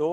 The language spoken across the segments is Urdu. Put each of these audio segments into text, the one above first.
2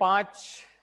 5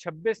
26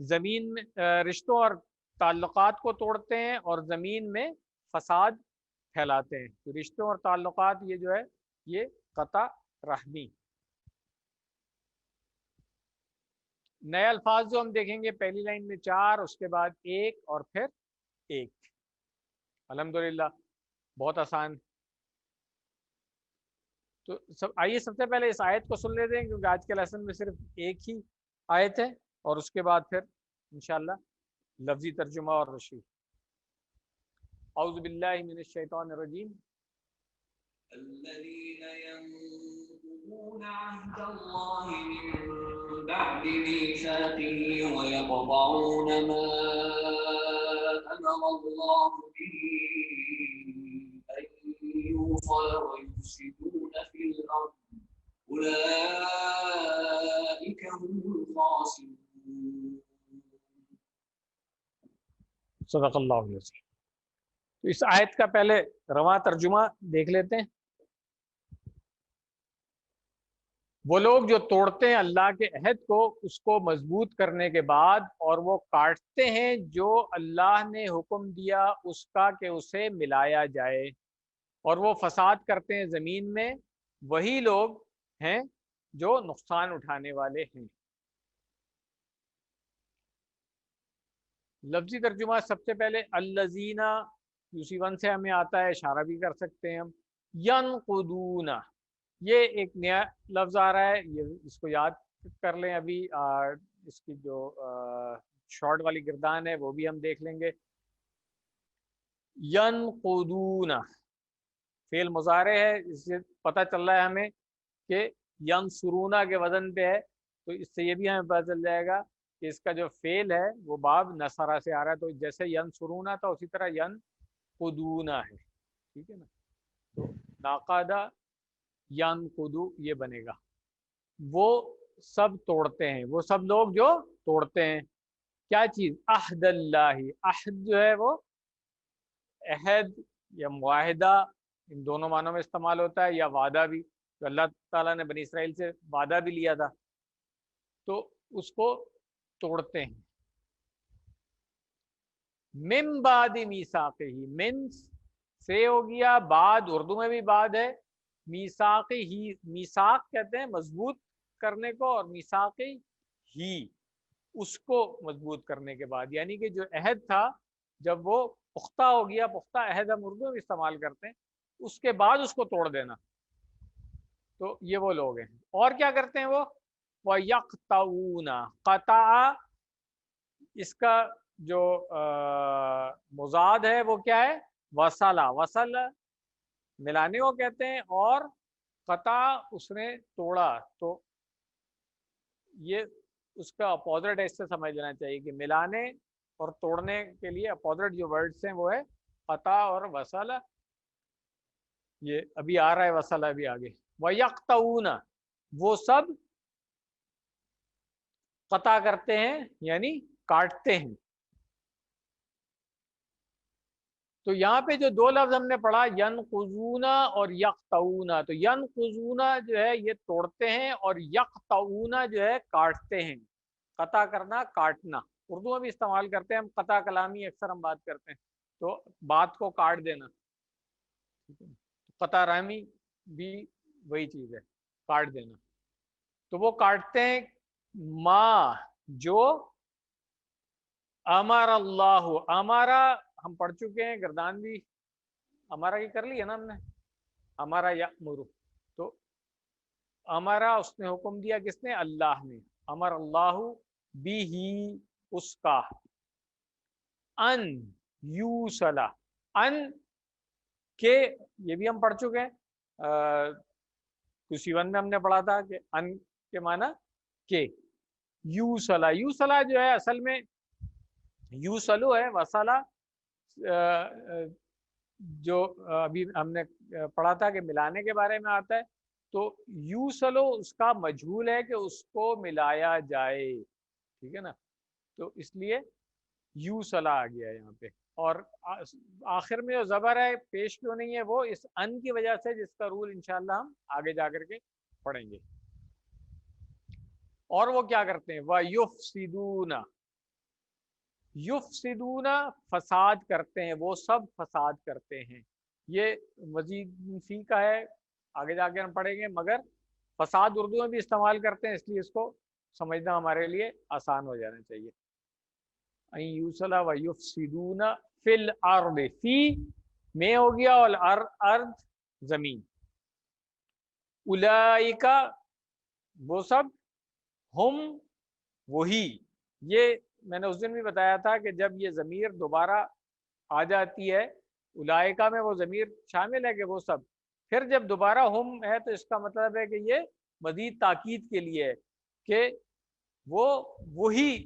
زمین میں رشتوں اور تعلقات کو توڑتے ہیں اور زمین میں فساد پھیلاتے ہیں. تو رشتوں اور تعلقات یہ جو ہے یہ قطع رحمی. نئے الفاظ جو ہم دیکھیں گے پہلی لائن میں 4، اس کے بعد 1 اور پھر 1. الحمدللہ بہت آسان. تو آئیے سب سے پہلے اس آیت کو سن لیتے ہیں کیونکہ آج کے لیسن میں صرف ایک ہی آیت ہے اور اس کے بعد پھر انشاءاللہ لفظی ترجمہ اور رشید. اعوذ باللہ من الشیطان الرجیم. الذين ينقضون عهد الله من بعد ميثاقه ويقطعون ما أمر الله به أن يوصل ويفسدون في الأرض أولئك هم الخاسرون. صدق اللہ علیہ وسلم. تو اس آیت کا پہلے رواں ترجمہ دیکھ لیتے ہیں. وہ لوگ جو توڑتے ہیں اللہ کے عہد کو اس کو مضبوط کرنے کے بعد اور وہ کاٹتے ہیں جو اللہ نے حکم دیا اس کا کہ اسے ملایا جائے اور وہ فساد کرتے ہیں زمین میں، وہی لوگ ہیں جو نقصان اٹھانے والے ہیں. لفظی ترجمہ سب سے پہلے الذین UC1 سے ہمیں آتا ہے، اشارہ بھی کر سکتے ہیں ہم. ینقضون، یہ ایک نیا لفظ آ رہا ہے، یہ اس کو یاد کر لیں. ابھی اس کی جو شارٹ والی گردان ہے وہ بھی ہم دیکھ لیں گے. ینقضون فعل مضارع ہے، اس سے پتہ چل رہا ہے ہمیں کہ ینصرون کے وزن پہ ہے. تو اس سے یہ بھی ہمیں پتہ چل جائے گا کہ اس کا جو فعل ہے وہ باب نصرہ سے آ رہا ہے. تو جیسے ینصرون تھا اسی طرح ینقضون ہے. ٹھیک ہے نا. تو ناقادہ ینقضو یہ بنے گا. وہ سب توڑتے ہیں، وہ سب لوگ جو توڑتے ہیں کیا چیز؟ عہد اللہ. عہد جو ہے وہ عہد یا معاہدہ ان دونوں معنوں میں استعمال ہوتا ہے، یا وعدہ بھی. تو اللہ تعالیٰ نے بنی اسرائیل سے وعدہ بھی لیا تھا تو اس کو توڑتے ہیں. من بعد میثاقہ، من سے ہو گیا، بعد اردو میں بھی بعد ہے. میثاقہ ہی، میثاق کہتے ہیں مضبوط کرنے کو، اور میثاقہ ہی اس کو مضبوط کرنے کے بعد، یعنی کہ جو عہد تھا جب وہ پختہ ہو گیا، پختہ عہد ہم اردو میں استعمال کرتے ہیں، اس کے بعد اس کو توڑ دینا. تو یہ وہ لوگ ہیں. اور کیا کرتے ہیں وہ؟ وَيَقْطَعُونَ، قطع اس کا جو مضاد ہے وہ کیا ہے؟ وصلہ. وصل ملانے کو کہتے ہیں، اور قطع اس نے توڑا. تو یہ اس کا اپوزٹ ہے، اس سے سمجھ لینا چاہیے کہ ملانے اور توڑنے کے لیے اپوزٹ جو ورڈز ہیں وہ ہے قطع اور وصل. یہ ابھی آ رہا ہے وصل ابھی آگے. وَيَقْطَعُونَ وہ سب قطع کرتے ہیں یعنی کاٹتے ہیں. تو یہاں پہ جو دو لفظ ہم نے پڑھا ینقضون اور یقطعون، تو ینقضون جو ہے یہ توڑتے ہیں اور یقطعون جو ہے کاٹتے ہیں. قطع کرنا، کاٹنا. اردو میں بھی استعمال کرتے ہیں ہم قطع کلامی، اکثر ہم بات کرتے ہیں تو بات کو کاٹ دینا. قطع رحمی بھی وہی چیز ہے، کاٹ دینا. تو وہ کاٹتے ہیں ما جو امر اللہ. ہمارا ہم پڑھ چکے ہیں، گردان بھی ہمارا کی کر لی ہے نا ہم نے. ہمارا یامر، تو ہمارا اس نے حکم دیا، کس نے؟ اللہ نے. امر اللہ بھی اس کا. ان یوصلا، ان کے یہ بھی ہم پڑھ چکے ہیں، کسی میں ہم نے پڑھا تھا کہ ان کے معنی کہ. یوصلا، یوصلا جو ہے اصل میں یوصلو ہے. وصلہ جو ابھی ہم نے پڑھا تھا کہ ملانے کے بارے میں آتا ہے، تو یوصلو اس کا مجہول ہے کہ اس کو ملایا جائے. ٹھیک ہے نا. تو اس لیے یوصلا آ گیا یہاں پہ. اور آخر میں جو زبر ہے پیش کیوں نہیں ہے؟ وہ اس ان کی وجہ سے، جس کا رول انشاءاللہ ہم آگے جا کر کے پڑھیں گے. اور وہ کیا کرتے ہیں؟ وَيُفْسِدُونَ، یفسدون فساد کرتے ہیں، وہ سب فساد کرتے ہیں. یہ مزید فی کا ہے، آگے جا کے ہم پڑھیں گے، مگر فساد اردو میں بھی استعمال کرتے ہیں، اس لیے اس کو سمجھنا ہمارے لیے آسان ہو جانا چاہیے. ان یوصلا و یفسدون فی الارض، فی میں ہو گیا اور ارض زمین. اولئک وہ سب، ہم وہی. یہ میں نے اس دن بھی بتایا تھا کہ جب یہ ضمیر دوبارہ آ جاتی ہے اولئکا میں، وہ ضمیر شامل ہے کہ وہ سب، پھر جب دوبارہ ہم ہے تو اس کا مطلب ہے کہ یہ مزید تاکید کے لیے ہے کہ وہ وہی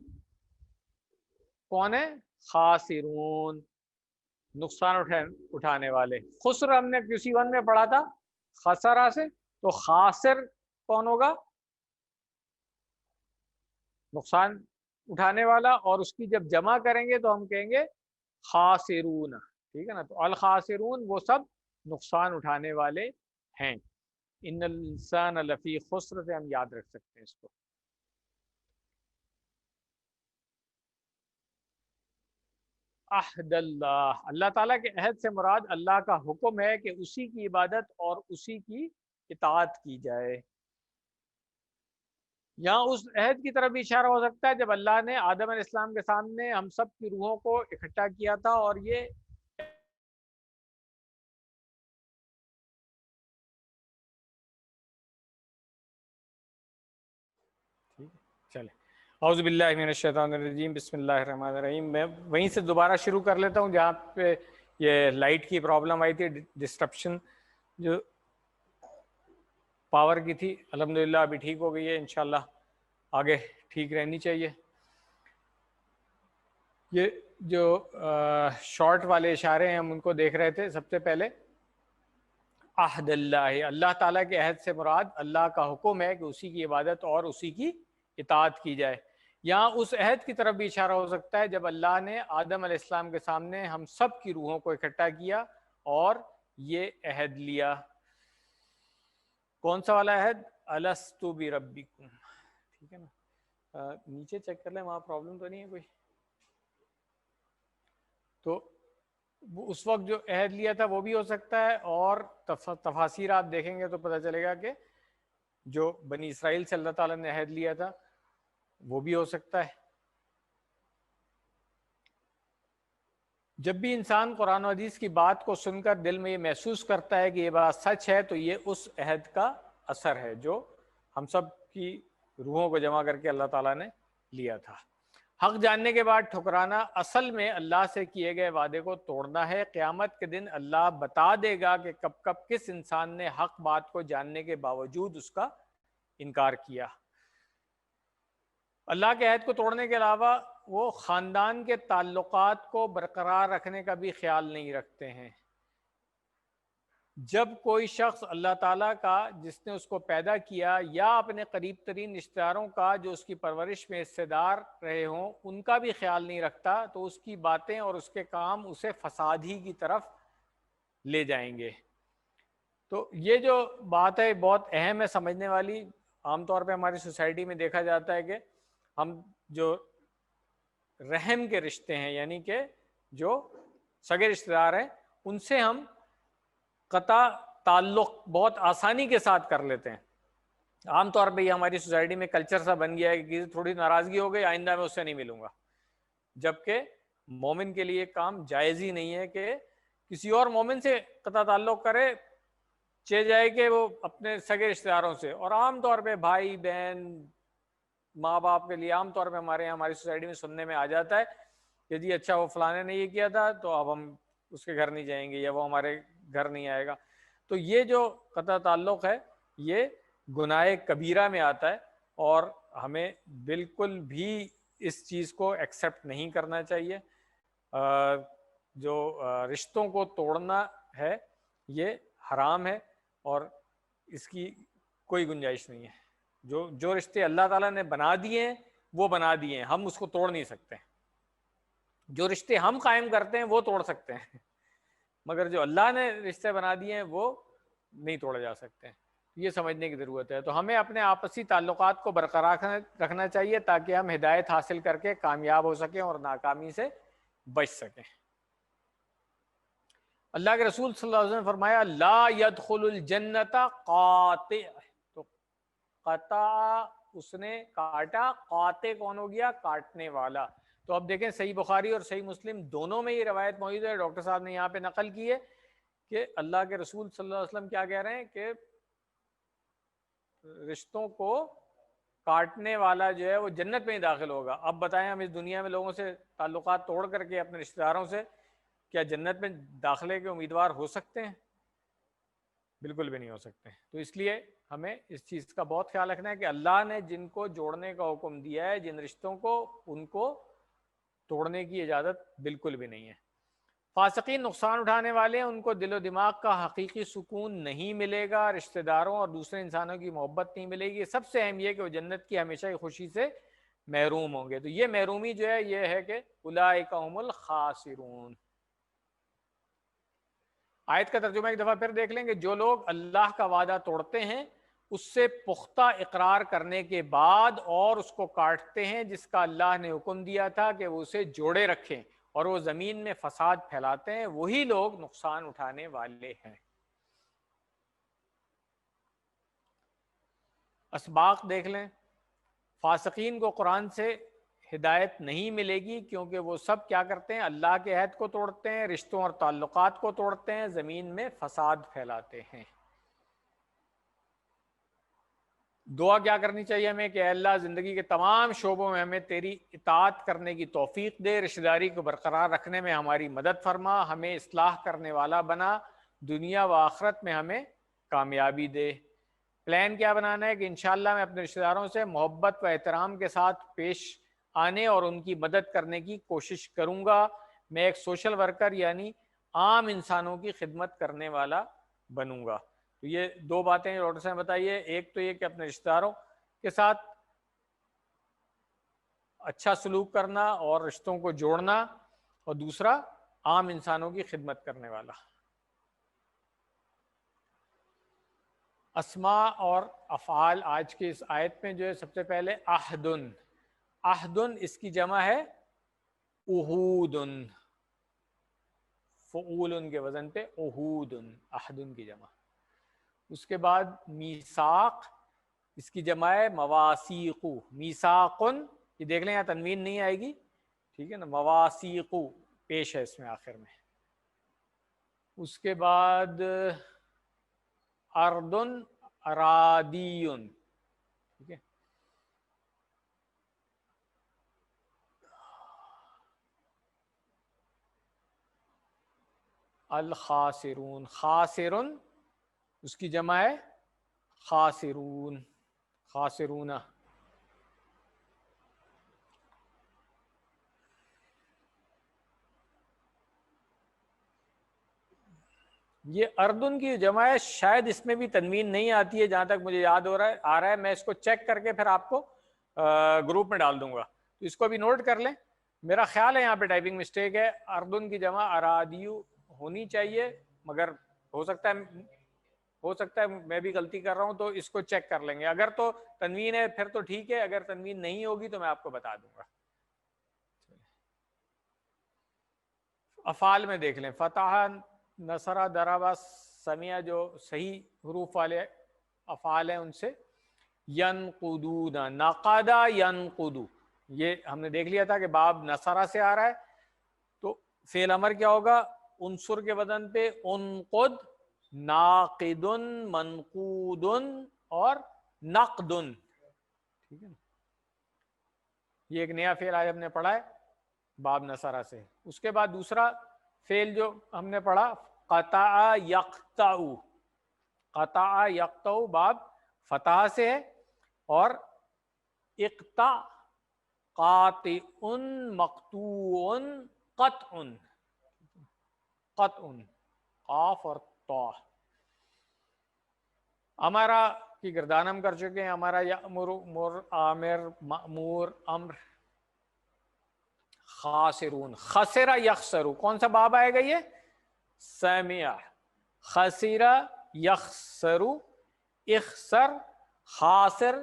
کون ہے؟ خاسرون، نقصان اٹھانے والے. خسر ہم نے کسی ون میں پڑھا تھا خسرہ سے، تو خاسر کون ہوگا؟ نقصان اٹھانے والا. اور اس کی جب جمع کریں گے تو ہم کہیں گے خاسرون، ٹھیک ہے نا. تو الخاسرون وہ سب نقصان اٹھانے والے ہیں. ان الانسان لفی خسر سے ہم یاد رکھ سکتے ہیں اس کو. عہد اللہ، اللہ تعالیٰ کے عہد سے مراد اللہ کا حکم ہے کہ اسی کی عبادت اور اسی کی اطاعت کی جائے. یہاں اس عہد کی طرف بھی اشارہ ہو سکتا ہے جب اللہ نے آدم علیہ السلام کے سامنے ہم سب کی روحوں کو اکٹھا کیا تھا، اور یہ چلے. اعوذ باللہ من الشیطان الرجیم، بسم اللہ الرحمن الرحیم. میں وہیں سے دوبارہ شروع کر لیتا ہوں جہاں پہ یہ لائٹ کی پرابلم آئی تھی، ڈسٹرپشن جو پاور کی تھی. الحمدللہ ابھی ٹھیک ہو گئی ہے، انشاءاللہ آگے ٹھیک رہنی چاہیے. یہ جو شارٹ والے اشارے ہیں ہم ان کو دیکھ رہے تھے. سب سے پہلے عہد اللہ، اللہ تعالیٰ کے عہد سے مراد اللہ کا حکم ہے کہ اسی کی عبادت اور اسی کی اطاعت کی جائے. یہاں اس عہد کی طرف بھی اشارہ ہو سکتا ہے جب اللہ نے آدم علیہ السلام کے سامنے ہم سب کی روحوں کو اکٹھا کیا اور یہ عہد لیا. کون سا والا عہد؟ الست بربکم، ٹھیک ہے نا. نیچے چیک کر لیں وہاں پرابلم تو نہیں ہے کوئی. تو اس وقت جو عہد لیا تھا وہ بھی ہو سکتا ہے، اور تفاسیر آپ دیکھیں گے تو پتہ چلے گا کہ جو بنی اسرائیل سے اللہ تعالیٰ نے عہد لیا تھا وہ بھی ہو سکتا ہے. جب بھی انسان قرآن و حدیث کی بات کو سن کر دل میں یہ محسوس کرتا ہے کہ یہ بات سچ ہے، تو یہ اس عہد کا اثر ہے جو ہم سب کی روحوں کو جمع کر کے اللہ تعالیٰ نے لیا تھا. حق جاننے کے بعد ٹھکرانا اصل میں اللہ سے کیے گئے وعدے کو توڑنا ہے. قیامت کے دن اللہ بتا دے گا کہ کب کب کس انسان نے حق بات کو جاننے کے باوجود اس کا انکار کیا. اللہ کے عہد کو توڑنے کے علاوہ وہ خاندان کے تعلقات کو برقرار رکھنے کا بھی خیال نہیں رکھتے ہیں. جب کوئی شخص اللہ تعالیٰ کا جس نے اس کو پیدا کیا یا اپنے قریب ترین رشتہ داروں کا جو اس کی پرورش میں حصے دار رہے ہوں ان کا بھی خیال نہیں رکھتا، تو اس کی باتیں اور اس کے کام اسے فساد ہی کی طرف لے جائیں گے. تو یہ جو بات ہے بہت اہم ہے سمجھنے والی. عام طور پہ ہماری سوسائٹی میں دیکھا جاتا ہے کہ ہم جو رحم کے رشتے ہیں، یعنی کہ جو سگے رشتہ دار ہیں، ان سے ہم قطع تعلق بہت آسانی کے ساتھ کر لیتے ہیں. عام طور پہ یہ ہماری سوسائٹی میں کلچر سا بن گیا ہے کہ تھوڑی ناراضگی ہو گئی آئندہ میں اس سے نہیں ملوں گا، جبکہ مومن کے لیے کام جائز ہی نہیں ہے کہ کسی اور مومن سے قطع تعلق کرے، چاہے جائے کہ وہ اپنے سگے رشتہ داروں سے. اور عام طور پہ بھائی بہن ماں باپ کے لیے عام طور پہ ہمارے یہاں ہماری سوسائٹی میں سننے میں آ جاتا ہے کہ جی اچھا وہ فلانے نے یہ کیا تھا تو اب ہم اس کے گھر نہیں جائیں گے یا وہ ہمارے گھر نہیں آئے گا. تو یہ جو قطع تعلق ہے یہ گناہ کبیرہ میں آتا ہے، اور ہمیں بالکل بھی اس چیز کو ایکسیپٹ نہیں کرنا چاہیے. جو رشتوں کو توڑنا ہے یہ حرام ہے اور اس کی کوئی گنجائش نہیں ہے. جو رشتے اللہ تعالیٰ نے بنا دیے ہیں وہ بنا دیے ہیں، ہم اس کو توڑ نہیں سکتے. جو رشتے ہم قائم کرتے ہیں وہ توڑ سکتے ہیں، مگر جو اللہ نے رشتے بنا دیے ہیں وہ نہیں توڑے جا سکتے. یہ سمجھنے کی ضرورت ہے. تو ہمیں اپنے آپسی تعلقات کو برقرار رکھنا چاہیے تاکہ ہم ہدایت حاصل کر کے کامیاب ہو سکیں اور ناکامی سے بچ سکیں. اللہ کے رسول صلی اللہ علیہ وسلم نے فرمایا لا يدخل الجنت قاطع. تو قطع اس نے کاٹا، قاطع کون ہو گیا؟ کاٹنے والا. تو اب دیکھیں صحیح بخاری اور صحیح مسلم دونوں میں یہ روایت موجود ہے. ڈاکٹر صاحب نے یہاں پہ نقل کی ہے کہ اللہ کے رسول صلی اللہ علیہ وسلم کیا کہہ رہے ہیں کہ رشتوں کو کاٹنے والا جو ہے وہ جنت میں ہی داخل ہوگا. اب بتائیں ہم اس دنیا میں لوگوں سے تعلقات توڑ کر کے اپنے رشتہ داروں سے کیا جنت میں داخلے کے امیدوار ہو سکتے ہیں؟ بالکل بھی نہیں ہو سکتے. تو اس لیے ہمیں اس چیز کا بہت خیال رکھنا ہے کہ اللہ نے جن کو جوڑنے کا حکم دیا ہے، جن رشتوں کو، ان کو توڑنے کی اجازت بالکل بھی نہیں ہے. فاسقین نقصان اٹھانے والے ہیں، ان کو دل و دماغ کا حقیقی سکون نہیں ملے گا، رشتہ داروں اور دوسرے انسانوں کی محبت نہیں ملے گی. سب سے اہم یہ کہ وہ جنت کی ہمیشہ کی خوشی سے محروم ہوں گے. تو یہ محرومی جو ہے یہ ہے کہ اولئک هم الخاسرون. آیت کا ترجمہ ایک دفعہ پھر دیکھ لیں کہ جو لوگ اللہ کا وعدہ توڑتے ہیں، اس سے پختہ اقرار کرنے کے بعد اور اس کو کاٹتے ہیں جس کا اللہ نے حکم دیا تھا کہ وہ اسے جوڑے رکھیں، اور وہ زمین میں فساد پھیلاتے ہیں، وہی لوگ نقصان اٹھانے والے ہیں. اسباق دیکھ لیں. فاسقین کو قرآن سے ہدایت نہیں ملے گی کیونکہ وہ سب کیا کرتے ہیں؟ اللہ کے عہد کو توڑتے ہیں، رشتوں اور تعلقات کو توڑتے ہیں، زمین میں فساد پھیلاتے ہیں. دعا کیا کرنی چاہیے ہمیں کہ اے اللہ زندگی کے تمام شعبوں میں ہمیں تیری اطاعت کرنے کی توفیق دے، رشتہ داری کو برقرار رکھنے میں ہماری مدد فرما، ہمیں اصلاح کرنے والا بنا، دنیا و آخرت میں ہمیں کامیابی دے. پلان کیا بنانا ہے کہ انشاءاللہ میں اپنے رشتہ داروں سے محبت و احترام کے ساتھ پیش آنے اور ان کی مدد کرنے کی کوشش کروں گا. میں ایک سوشل ورکر یعنی عام انسانوں کی خدمت کرنے والا بنوں گا. تو یہ دو باتیں ڈاکٹر صاحب بتائیے. ایک تو یہ کہ اپنے رشتہ داروں کے ساتھ اچھا سلوک کرنا اور رشتوں کو جوڑنا، اور دوسرا عام انسانوں کی خدمت کرنے والا. اسماء اور افعال آج کی اس آیت میں جو ہے سب سے پہلے عہدن. عہدن اس کی جمع ہے عہودن، فعول کے وزن پہ عہودن، عہدن کی جمع. اس کے بعد میثاق، اس کی جمع ہے مواثیق. میثاقن یہ دیکھ لیں یہاں تنوین نہیں آئے گی، ٹھیک ہے نا. مواثیق پیش ہے اس میں آخر میں. اس کے بعد اردن ارادیون، ٹھیک ہے. الخاسرون، خاسرن اس کی جمع ہے خاسرون، خاسرون. یہ اردن کی جمع ہے، شاید اس میں بھی تنوین نہیں آتی ہے جہاں تک مجھے یاد آ رہا ہے. میں اس کو چیک کر کے پھر آپ کو گروپ میں ڈال دوں گا، تو اس کو بھی نوٹ کر لیں. میرا خیال ہے یہاں پہ ٹائپنگ مسٹیک ہے. اردن کی جمع ارادیو ہونی چاہیے، مگر ہو سکتا ہے میں بھی غلطی کر رہا ہوں، تو اس کو چیک کر لیں گے. اگر تو تنوین ہے پھر تو ٹھیک ہے، اگر تنوین نہیں ہوگی تو میں آپ کو بتا دوں گا. افعال میں دیکھ لیں. فتح، نصرہ، ضربہ، سمیع جو صحیح حروف والے افعال ہیں ان سے. ینقدون، نقدہ ینقدو، یہ ہم نے دیکھ لیا تھا کہ باب نصرہ سے آ رہا ہے. تو فعل امر کیا ہوگا؟ عنصر کے وزن پہ انقد، ناقد، منقود اور نقد، ٹھیک ہے نا. یہ ایک نیا فعل آج ہم نے پڑھا ہے باب نصرہ سے. اس کے بعد دوسرا فعل جو ہم نے پڑھا قطع یقطع. قطع یقطع باب فتح سے ہے، اور اقطع قاطع مقطوع قطع، قطع قاف اور طا. ہمارا کی گردان ہم کر چکے ہیں. ہمارا یامر، مر، عامر، مأمور، امر. خاسرون، خسرہ یخسرو، کون سا باب آئے گا؟ یہ سامع. خسرہ یخسرو اخسر خاسر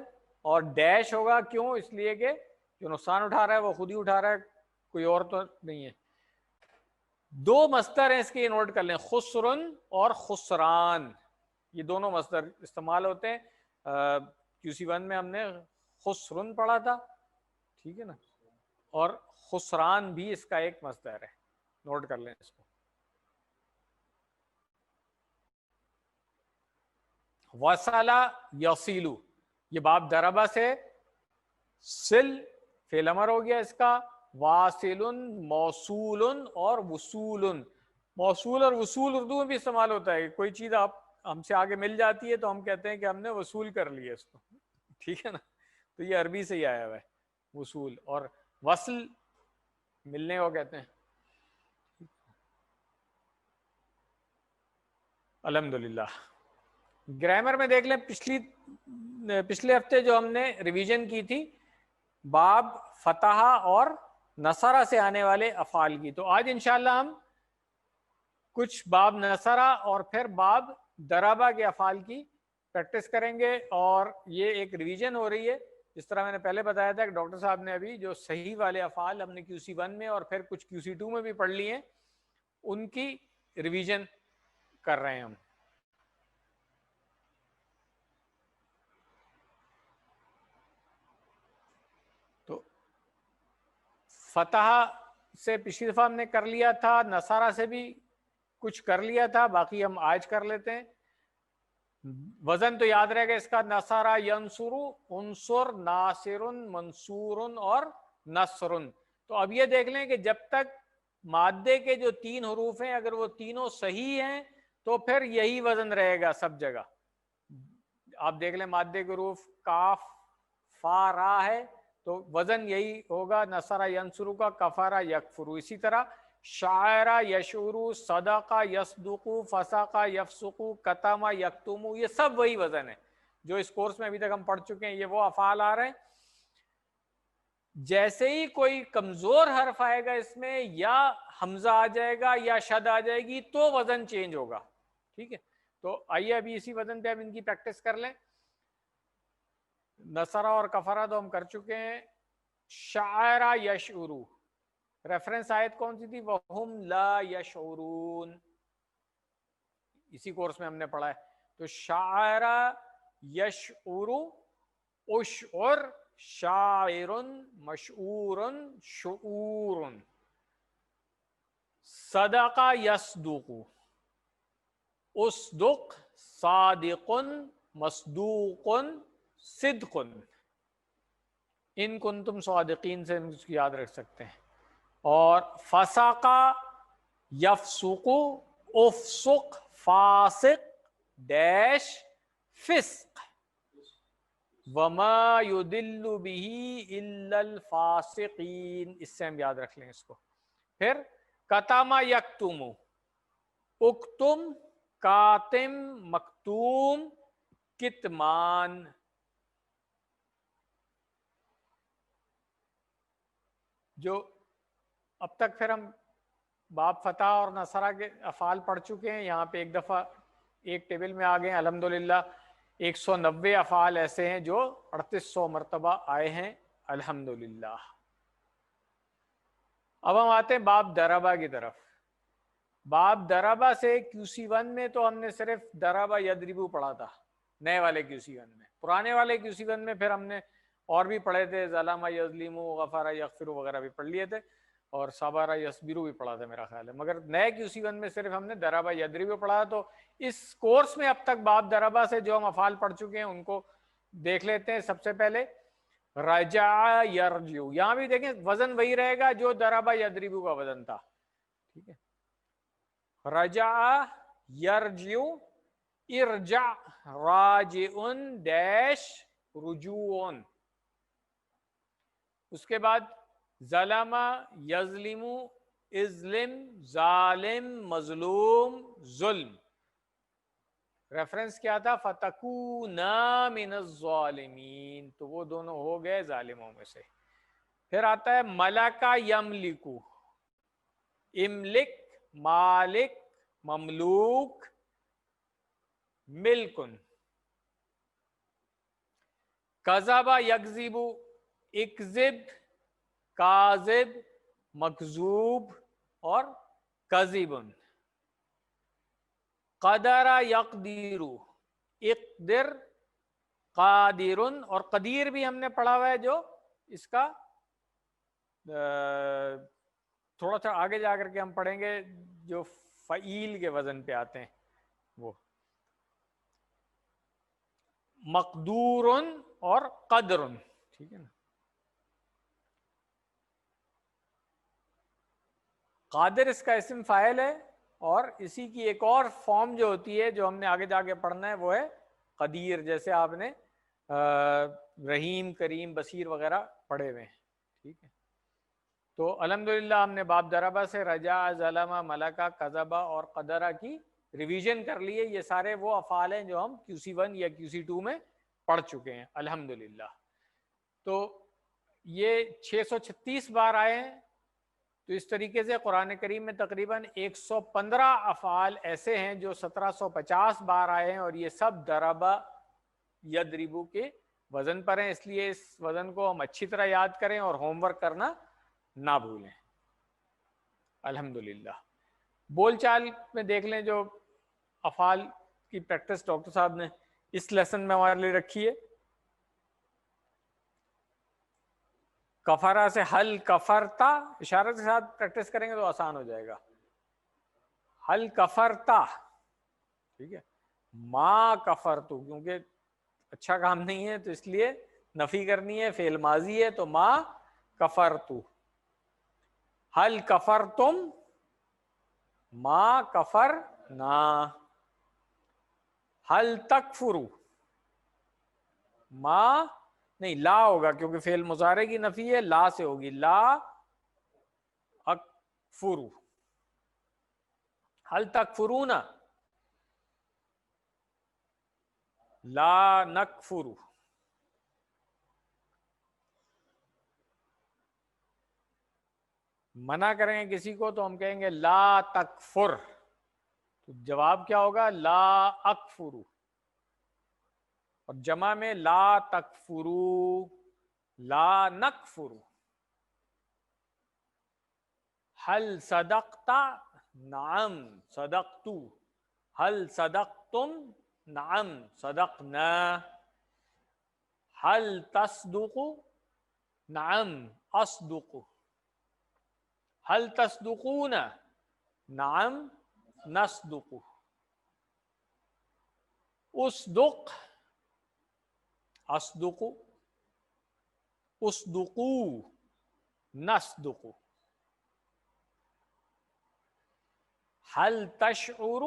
اور ڈیش ہوگا، کیوں؟ اس لیے کہ جو نقصان اٹھا رہا ہے وہ خود ہی اٹھا رہا ہے، کوئی اور تو نہیں ہے۔ دو مصدر ہیں اس کے، نوٹ کر لیں، خسرن اور خسران، یہ دونوں مصدر استعمال ہوتے ہیں۔ QC1 میں ہم نے خسرن پڑھا تھا، ٹھیک ہے نا، اور خسران بھی اس کا ایک مصدر ہے، نوٹ کر لیں اس کو۔ وصلا یصیلو، یہ باب دربا سے سل فعل امر ہو گیا اس کا، واصل موصول اور وصول۔ موصول اور وصول اردو میں بھی استعمال ہوتا ہے، کوئی چیز آپ ہم سے آگے مل جاتی ہے تو ہم کہتے ہیں کہ ہم نے وصول کر لیا اس کو، ٹھیک ہے نا، تو یہ عربی سے ہی آیا ہوا ہے وصول، اور وصل ملنے کو کہتے ہیں۔ الحمدللہ گرامر میں دیکھ لیں، پچھلے ہفتے جو ہم نے ریویژن کی تھی باب فتح اور نصرہ سے آنے والے افعال کی، تو آج انشاءاللہ ہم کچھ باب نصرہ اور پھر باب دربہ کے افعال کی پریکٹس کریں گے، اور یہ ایک ریویژن ہو رہی ہے، جس طرح میں نے پہلے بتایا تھا کہ ڈاکٹر صاحب نے ابھی جو صحیح والے افعال ہم نے QC1 میں اور پھر کچھ QC2 میں بھی پڑھ لیے ہیں، ان کی ریویژن کر رہے ہیں ہم۔ تو فتح سے پچھلی دفعہ ہم نے کر لیا تھا، نصارہ سے بھی کچھ کر لیا تھا، باقی ہم آج کر لیتے ہیں۔ وزن تو یاد رہے گا اس کا، نصرہ ینصرو، انصر، ناصر، منصور اور نصر۔ تو اب یہ دیکھ لیں کہ جب تک مادے کے جو 3 حروف ہیں اگر وہ تینوں صحیح ہیں تو پھر یہی وزن رہے گا سب جگہ۔ آپ دیکھ لیں مادے کے حروف کاف فا را ہے تو وزن یہی ہوگا نصرہ ینصرو کا، کفرہ یکفرو۔ اسی طرح شاعرہ یشعرو، صدقہ یصدقو، فسقہ یفسقو، کتمہ یکتمو، یہ سب وہی وزن ہے جو اس کورس میں ابھی تک ہم پڑھ چکے ہیں، یہ وہ افعال آ رہے ہیں۔ جیسے ہی کوئی کمزور حرف آئے گا اس میں، یا حمزہ آ جائے گا یا شد آ جائے گی تو وزن چینج ہوگا، ٹھیک ہے؟ تو آئیے ابھی اسی وزن پہ اب ان کی پریکٹس کر لیں۔ نصرہ اور کفرہ تو ہم کر چکے ہیں۔ شاعرہ یشعرو، ریفرنس آیت کون سی تھی؟ وَهُمْ لَا يَشْعُرُونَ، اسی کورس میں ہم نے پڑھا ہے۔ تو شاعرہ یشعرو، اشعر، شاعر، مشعور، شعور۔ صدق یصدق، اصدق، صادق، مصدوق، صدق۔ ان کنتم صادقین سے اس کو یاد رکھ سکتے ہیں۔ اور فسقہ یفسق، افسق، فاسق، ڈیش، فسق، وما یدل به الا الفاسقین، اس سے ہم یاد رکھ لیں اس کو۔ پھر کتم یکتم، اکتم، کاتم، مکتوم، کتمان۔ جو اب تک پھر ہم باب فتح اور نصرہ کے افعال پڑھ چکے ہیں، یہاں پہ ایک دفعہ ایک ٹیبل میں آ گئے ہیں۔ الحمدللہ 190 افعال ایسے ہیں جو 3800 مرتبہ آئے ہیں الحمدللہ۔ اب ہم آتے ہیں باب دربہ کی طرف۔ باب دربہ سے QC1 میں تو ہم نے صرف دربہ یضربو پڑھا تھا، نئے والے QC1 میں۔ پرانے والے QC1 میں پھر ہم نے اور بھی پڑھے تھے، ظلم یظلم، غفر یغفر وغیرہ بھی پڑھ لیے تھے، اور صبر یصبر بھی پڑھا تھا میرا خیال ہے، مگر نئے QC1 میں صرف ہم نے دربہ یضرب پڑھا۔ تو اس کورس میں اب تک باب دربہ سے جو ہم افعال پڑھ چکے ہیں ان کو دیکھ لیتے ہیں۔ سب سے پہلے رجع یرجع، یہاں بھی دیکھیں وزن وہی رہے گا جو دربہ یضرب کا وزن تھا، ٹھیک ہے؟ رجع یرجع، ارجع، راجع، ڈیش، رجوع۔ اس کے بعد ظلم یظلم، اظلم، ظالم، مظلوم، ظلم۔ ریفرنس کیا تھا؟ فتکونا من الظالمین، تو وہ دونوں ہو گئے ظالموں میں سے۔ پھر آتا ہے ملکا یملکو، املک، مالک، مملوک، ملکن۔ کذبا یکذب، اکذب، کاذب، مکذوب اور کذب۔ قدر یقدیر، اقدر، قادر، اور قدیر بھی ہم نے پڑھا ہوا ہے جو اس کا تھوڑا سا آگے جا کر کے ہم پڑھیں گے جو فعیل کے وزن پہ آتے ہیں وہ، مقدور اور قدر، ٹھیک ہے نا۔ قادر اس کا اسم فاعل ہے، اور اسی کی ایک اور فارم جو ہوتی ہے جو ہم نے آگے جا کے پڑھنا ہے وہ ہے قدیر، جیسے آپ نے رحیم، کریم، بصیر وغیرہ پڑھے ہوئے ہیں، ٹھیک ہے۔ تو الحمدللہ ہم نے باب ضربہ سے رجا، ظلم، ملکہ، کذبہ اور قدرہ کی ریویژن کر لیے۔ یہ سارے وہ افعال ہیں جو ہم QC1 یا QC2 میں پڑھ چکے ہیں الحمدللہ۔ تو یہ 636 بار آئے ہیں، تو اس طریقے سے قرآن کریم میں تقریباً 115 افعال ایسے ہیں جو 1750 بار آئے ہیں، اور یہ سب ضربہ یضربو کے وزن پر ہیں، اس لیے اس وزن کو ہم اچھی طرح یاد کریں اور ہوم ورک کرنا نہ بھولیں الحمدللہ۔ بول چال میں دیکھ لیں جو افعال کی پریکٹس ڈاکٹر صاحب نے اس لیسن میں ہمارے لیے رکھی ہے۔ کفرا سے حل کفرتا، اشارے کے ساتھ پریکٹس کریں گے تو آسان ہو جائے گا۔ حل کفرتا، ٹھیک ہے۔ ما کفرتو، کیونکہ اچھا کام نہیں ہے تو اس لیے نفی کرنی ہے، فعل ماضی ہے تو ما کفرتو۔ حل کفرتم، ما کفرنا۔ حل تکفرو، ما نہیں لا ہوگا کیونکہ فعل مضارع کی نفی ہے، لا سے ہوگی، لا اکفرو۔ حل تکفرون، لا نکفرو۔ منع کریں گے کسی کو تو ہم کہیں گے لا تکفر، تو جواب کیا ہوگا؟ لا اکفرو۔ اور جمع میں لا تکفرو، لا نکفرو۔ حل صدقت، نعم صدقتو۔ حل صدقتم، نعم صدقنا۔ حل تصدق، نعم اصدق۔ حل تصدقون، نعم نصدق۔ اصدق، اصدق، اصدقو، نصدق۔ حل تشعر،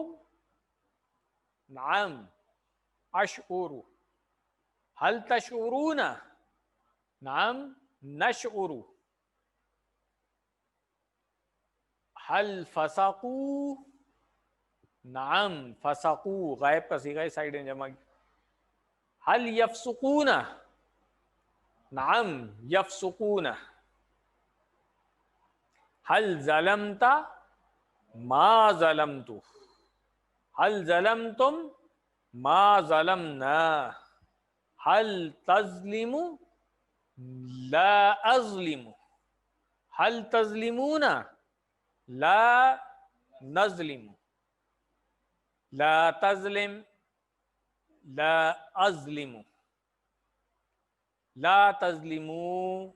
نعم اشعر۔ حل تشعرون، نعم نشعر۔ حل فسقو، نعم فسقو، غائب کا صیغہ سائڈ جمع۔ حل یفسقون، نعم یفسقون۔ حل ظلمت، ما ظلمت۔ حل ظلمتم، ما ظلمنا۔ حل تظلم، لا اظلم۔ حل تظلمون، لا نظلم۔ لا تظلم، لا اظلم۔ لا تظلموا،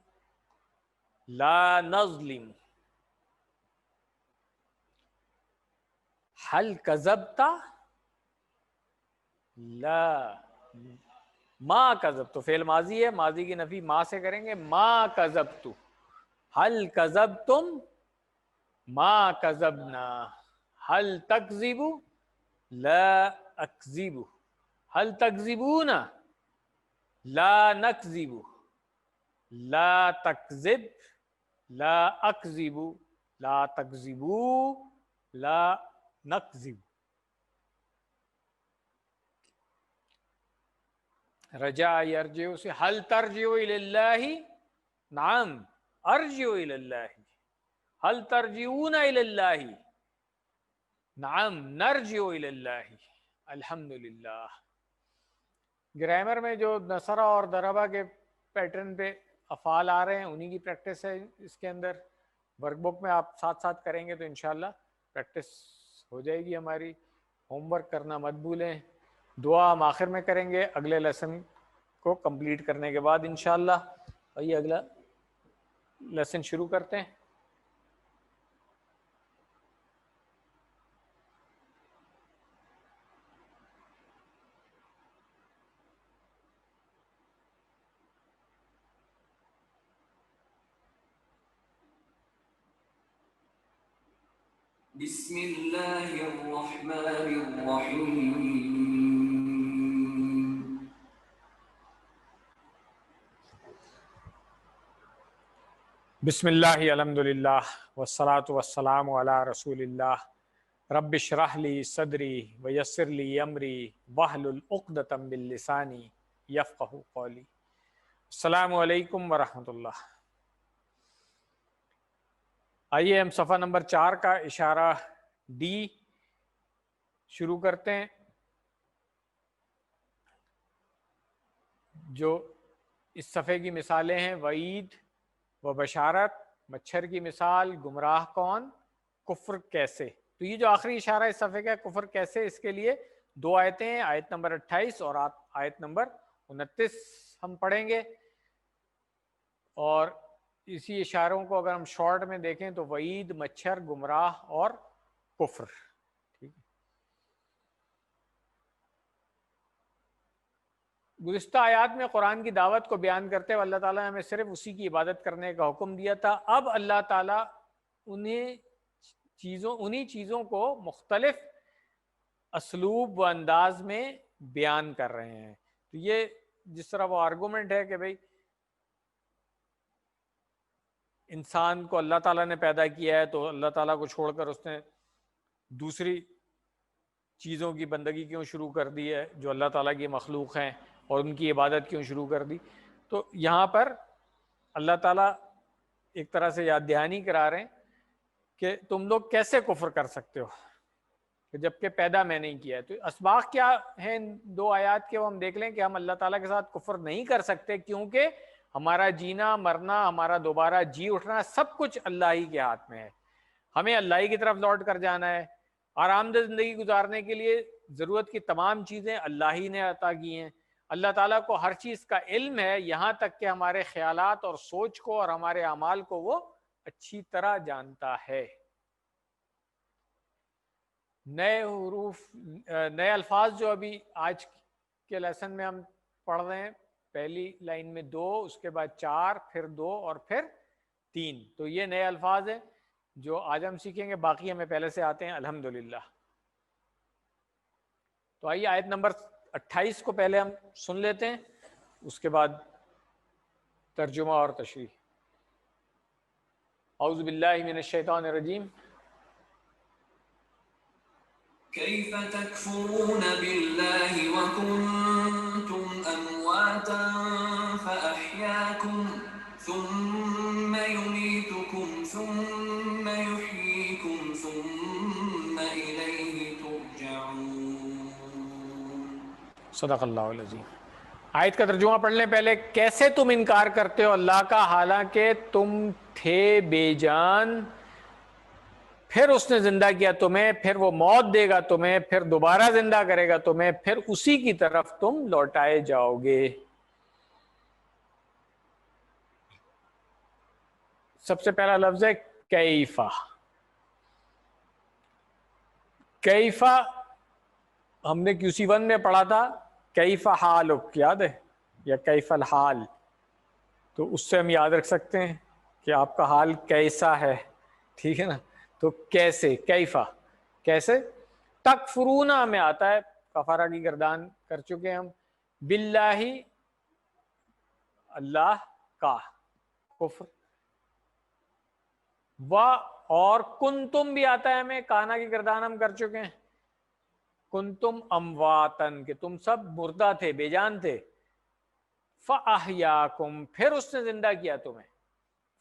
لا نظلم۔ حل کذبت، لا ما کذبت، فعل ماضی ہے، ماضی کی نفی ما سے کریں گے، ما کذبت۔ حل کذبتم، ما کذبنا۔ حل تکذب، لا اکذب۔ حل تکذبون، لا نکذب۔ لا تکذب، لا اکذب۔ لا تکذبوا، لا نکذب۔ رجع یرجع سے حل ترجع الی اللہ، نعم ارجع الی اللہ۔ حل ترجعون الی اللہ، نعم نرجع الی اللہ۔ الحمدللہ۔ گرامر میں جو نصرہ اور ضربہ کے پیٹرن پہ افعال آ رہے ہیں انہی کی پریکٹس ہے اس کے اندر. ورک بک میں آپ ساتھ ساتھ کریں گے تو انشاءاللہ پریکٹس ہو جائے گی ہماری. ہوم ورک کرنا مت بھولیں. دعا ہم آخر میں کریں گے اگلے لیسن کو کمپلیٹ کرنے کے بعد انشاءاللہ. آئیے اگلا لیسن شروع کرتے ہیں. بسم اللہ الرحمن الرحیم. بسم اللہ الحمدللہ والصلاة والسلام علی رسول اللہ. رب اشرح لی صدری ویسر لی امری واحلل عقدۃ من لسانی یفقہوا قولی. السلام علیکم ورحمۃ اللہ. آئیے ہم صفحہ نمبر 4 کا اشارہ ڈی شروع کرتے ہیں. جو اس صفحے کی مثالیں ہیں وعید و بشارت، مچھر کی مثال، گمراہ کون، کفر کیسے. تو یہ جو آخری اشارہ اس صفحے کا ہے کفر کیسے، اس کے لیے 2 آیتیں ہیں، آیت نمبر 28 اور آیت نمبر 29 ہم پڑھیں گے. اور اسی اشاروں کو اگر ہم شارٹ میں دیکھیں تو وعید، مچھر، گمراہ اور کفر. ٹھیک ہے. گزشتہ آیات میں قرآن کی دعوت کو بیان کرتے ہوئے اللہ تعالیٰ نے ہمیں صرف اسی کی عبادت کرنے کا حکم دیا تھا. اب اللہ تعالیٰ انہی چیزوں کو مختلف اسلوب و انداز میں بیان کر رہے ہیں. تو یہ جس طرح وہ آرگومنٹ ہے کہ بھئی انسان کو اللہ تعالیٰ نے پیدا کیا ہے تو اللہ تعالیٰ کو چھوڑ کر اس نے دوسری چیزوں کی بندگی کیوں شروع کر دی ہے جو اللہ تعالیٰ کی مخلوق ہیں، اور ان کی عبادت کیوں شروع کر دی. تو یہاں پر اللہ تعالیٰ ایک طرح سے یاد دہانی کرا رہے ہیں کہ تم لوگ کیسے کفر کر سکتے ہو جبکہ پیدا میں نہیں کیا ہے. تو اسباق کیا ہیں ان 2 آیات کے وہ ہم دیکھ لیں کہ ہم اللہ تعالیٰ کے ساتھ کفر نہیں کر سکتے کیونکہ ہمارا جینا مرنا، ہمارا دوبارہ جی اٹھنا سب کچھ اللہ ہی کے ہاتھ میں ہے. ہمیں اللہ ہی کی طرف لوٹ کر جانا ہے. آرام دہ زندگی گزارنے کے لیے ضرورت کی تمام چیزیں اللہ ہی نے عطا کی ہیں. اللہ تعالیٰ کو ہر چیز کا علم ہے، یہاں تک کہ ہمارے خیالات اور سوچ کو اور ہمارے اعمال کو وہ اچھی طرح جانتا ہے. نئے حروف، نئے الفاظ جو ابھی آج کے لیسن میں ہم پڑھ رہے ہیں، پہلی لائن میں 2، اس کے بعد 4، پھر 2 اور پھر 3. تو یہ نئے الفاظ ہیں جو آج ہم سیکھیں گے، باقی ہمیں پہلے سے آتے ہیں الحمدللہ. تو آئیے آیت نمبر 28 کو پہلے ہم سن لیتے ہیں، اس کے بعد ترجمہ اور تشریح. اعوذ باللہ من الشیطان الرجیم. كيف تكفرون بالله وكنتم أمواتا فأحياكم ثم يميتكم ثم يحييكم ثم إليه ترجعون. صدق اللہ العظیم. آیت کا ترجمہ پڑھ لیں پہلے. کیسے تم انکار کرتے ہو اللہ کا حالانکہ تم تھے بے جان، پھر اس نے زندہ کیا تمہیں، پھر وہ موت دے گا تمہیں، پھر دوبارہ زندہ کرے گا تمہیں، پھر اسی کی طرف تم لوٹائے جاؤ گے. سب سے پہلا لفظ ہے کیفا. کیفا ہم نے QC1 میں پڑھا تھا کیفا حالک، یاد ہے، یا کیف الحال. تو اس سے ہم یاد رکھ سکتے ہیں کہ آپ کا حال کیسا ہے. ٹھیک ہے نا. تو کیسے، کیفا کیسے. تکفرونا میں آتا ہے، کفارہ کی گردان کر چکے ہم. باللہ اللہ کا کفر. و اور کنتم بھی آتا ہے ہمیں، کانا کی گردان ہم کر چکے ہیں. کنتم امواتن کہ تم سب مردہ تھے، بے جان تھے. فاحیاکم پھر اس نے زندہ کیا تمہیں.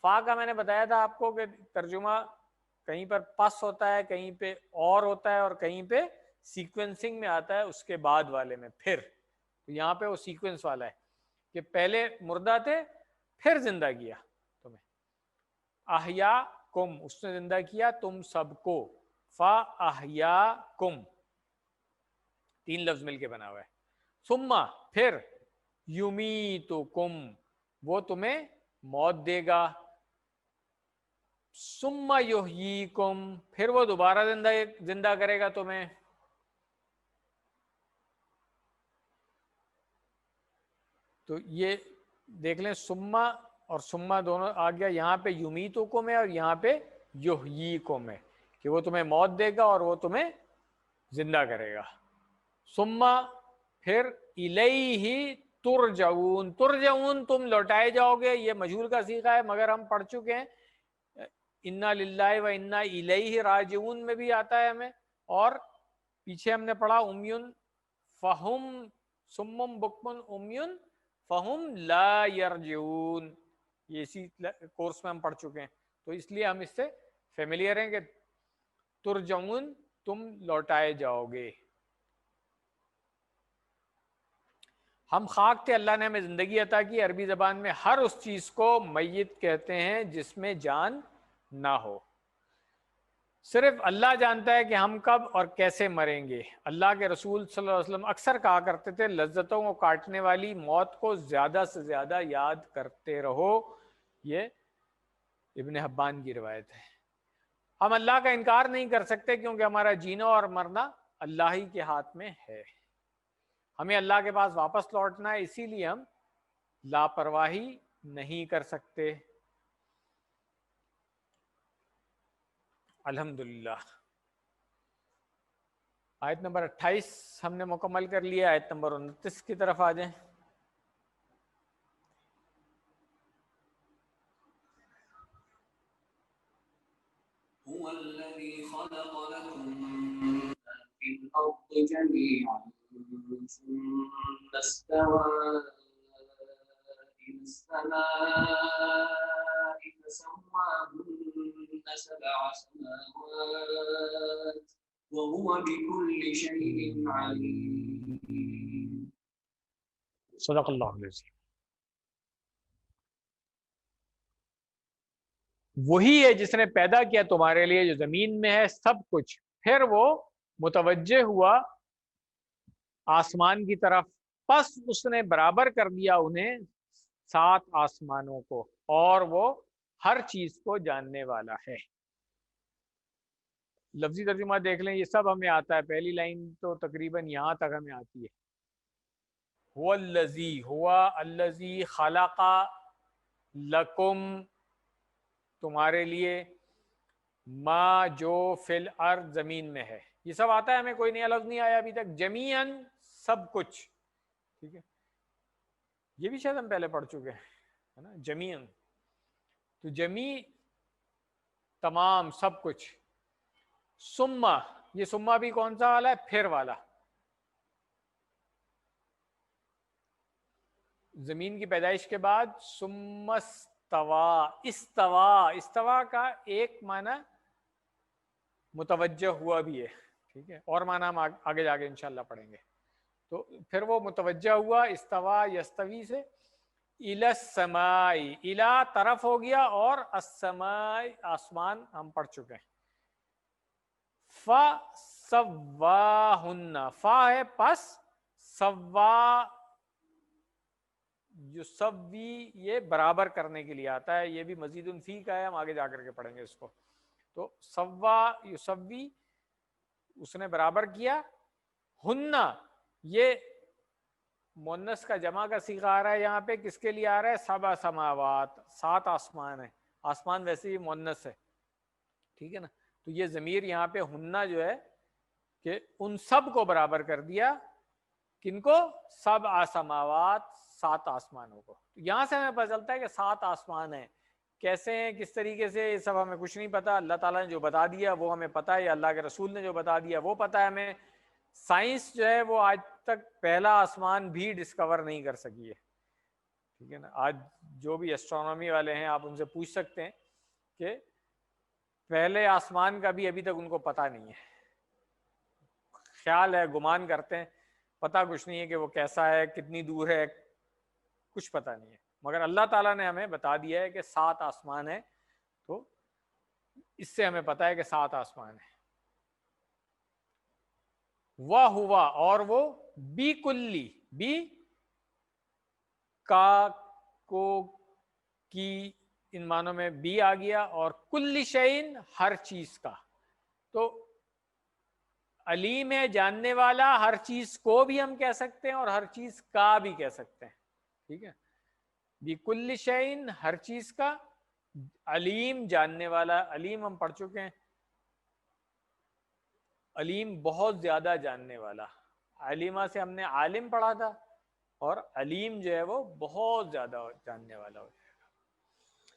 فا کا میں نے بتایا تھا آپ کو کہ ترجمہ کہیں پر پس ہوتا ہے، کہیں پہ اور ہوتا ہے، اور کہیں پہ سیکوینسنگ میں آتا ہے اس کے بعد والے میں پھر. تو یہاں پہ وہ سیکوینس والا ہے کہ پہلے مردہ تھے پھر زندہ کیا تمہیں. احیاکم اس نے زندہ کیا تم سب کو. فاحیاکم 3 لفظ مل کے بنا ہوا ہے. ثم پھر یمیتکم وہ تمہیں موت دے گا. ثم یحییکم پھر وہ دوبارہ زندہ کرے گا تمہیں. تو یہ دیکھ لیں ثم اور ثم دونوں آ گیا. یہاں پہ یمیتکم ہے اور یہاں پہ یحییکم ہے کہ وہ تمہیں موت دے گا اور وہ تمہیں زندہ کرے گا. ثم پھر الیہ ترجعون. ترجعون تم لوٹائے جاؤ گے. یہ مجہول کا صیغہ ہے مگر ہم پڑھ چکے ہیں انا للہ و انا الیہ راجعون میں بھی آتا ہے ہمیں. اور پیچھے ہم نے پڑھا امیون فہم سمم بکمن امیون فہم لا یرجعون. یہ اسی کورس میں ہم پڑھ چکے ہیں تو اس لیے ہم اس سے فیملیئر ہیں کہ ترجعون تم لوٹائے جاؤ گے. ہم خاک تھے اللہ نے ہمیں زندگی عطا کی. عربی زبان میں ہر اس چیز کو میت کہتے ہیں جس میں جان نہ ہو. صرف اللہ جانتا ہے کہ ہم کب اور کیسے مریں گے. اللہ کے رسول صلی اللہ علیہ وسلم اکثر کہا کرتے تھے لذتوں کو کاٹنے والی موت کو زیادہ سے زیادہ یاد کرتے رہو. یہ ابن حبان کی روایت ہے. ہم اللہ کا انکار نہیں کر سکتے کیونکہ ہمارا جینا اور مرنا اللہ ہی کے ہاتھ میں ہے. ہمیں اللہ کے پاس واپس لوٹنا ہے اسی لیے ہم لاپرواہی نہیں کر سکتے. الحمدللہ. آیت نمبر 28 ہم نے مکمل کر لیا. آیت نمبر 29 کی طرف آ جائیں. هو الذي خلق لكم في الأرض جميعا ثم استوى إلى السماء فسواهن 7 سماوات وهو بكل شيء عليم. صدق اللہ العظیم. وہی ہے جس نے پیدا کیا تمہارے لیے جو زمین میں ہے سب کچھ. پھر وہ متوجہ ہوا آسمان کی طرف پس اس نے برابر کر دیا انہیں 7 آسمانوں کو اور وہ ہر چیز کو جاننے والا ہے. لفظی ترجمہ دیکھ لیں یہ سب ہمیں آتا ہے. پہلی لائن تو تقریباً یہاں تک ہمیں آتی ہے. هو الذی ہوا الذی خلق لکم تمہارے لیے ما جو فی الارض زمین میں ہے. یہ سب آتا ہے ہمیں. کوئی نیا لفظ نہیں آیا ابھی تک. جمیعاً سب کچھ. ٹھیک ہے یہ بھی شاید ہم پہلے پڑھ چکے ہیں ہے نا. جمیعاً تو جمیع تمام سب کچھ. ثم یہ ثم بھی کون سا والا ہے؟ پھر والا. زمین کی پیدائش کے بعد ثم استوا کا ایک معنی متوجہ ہوا بھی ہے. ٹھیک ہے اور معنی ہم آگے جا کے انشاءاللہ پڑھیں گے. تو پھر وہ متوجہ ہوا استوا یستوی سے. الی السماء الی طرف ہو گیا اور السماء آسمان ہم پڑھ چکے ہیں. فسواہن فا ہے پس سوا یسوی یہ برابر کرنے کے لیے آتا ہے. یہ بھی مزید فی کا ہے. ہم آگے جا کر کے پڑھیں گے اس کو. تو سوا یسوی اس نے برابر کیا. ہن یہ مونس کا جمع کا صیغہ آ رہا ہے یہاں پہ. کس کے لیے آ رہا ہے؟ 7 سماوات 7 آسمان ہے. آسمان ویسے ہی مونس ہے. ٹھیک ہے نا. تو یہ ضمیر یہاں پہ ہننا جو ہے کہ ان سب کو برابر کر دیا. کن کو؟ 7 سماوات 7 آسمانوں کو. یہاں سے ہمیں پتہ چلتا ہے کہ 7 آسمان ہیں. کیسے ہیں کس طریقے سے یہ سب ہمیں کچھ نہیں پتا. اللہ تعالیٰ نے جو بتا دیا وہ ہمیں پتا ہے. یا اللہ کے رسول نے جو بتا دیا وہ پتا ہے ہمیں. سائنس جو ہے وہ آج تک پہلا آسمان بھی ڈسکور نہیں کر سکی ہے. ٹھیک ہے نا. آج جو بھی ایسٹرونومی والے ہیں آپ ان سے پوچھ سکتے ہیں کہ پہلے آسمان کا بھی ابھی تک ان کو پتہ نہیں ہے. خیال ہے گمان کرتے ہیں پتہ کچھ نہیں ہے کہ وہ کیسا ہے، کتنی دور ہے، کچھ پتہ نہیں ہے، مگر اللہ تعالیٰ نے ہمیں بتا دیا ہے کہ 7 آسمان ہے، تو اس سے ہمیں پتہ ہے کہ 7 آسمان ہے۔ وہ ہوا، اور وہ بی کلی، بی کا کو کی ان معنوں میں بی آ گیا، اور کل شیء ہر چیز کا، تو علیم ہے، جاننے والا، ہر چیز کو بھی ہم کہہ سکتے ہیں اور ہر چیز کا بھی کہہ سکتے ہیں، ٹھیک ہے، بکل شیء ہر چیز کا، علیم جاننے والا، علیم ہم پڑھ چکے ہیں، علیم بہت زیادہ جاننے والا، علیمہ سے ہم نے عالم پڑھا تھا، اور علیم جو ہے وہ بہت زیادہ جاننے والا ہو جائے گا۔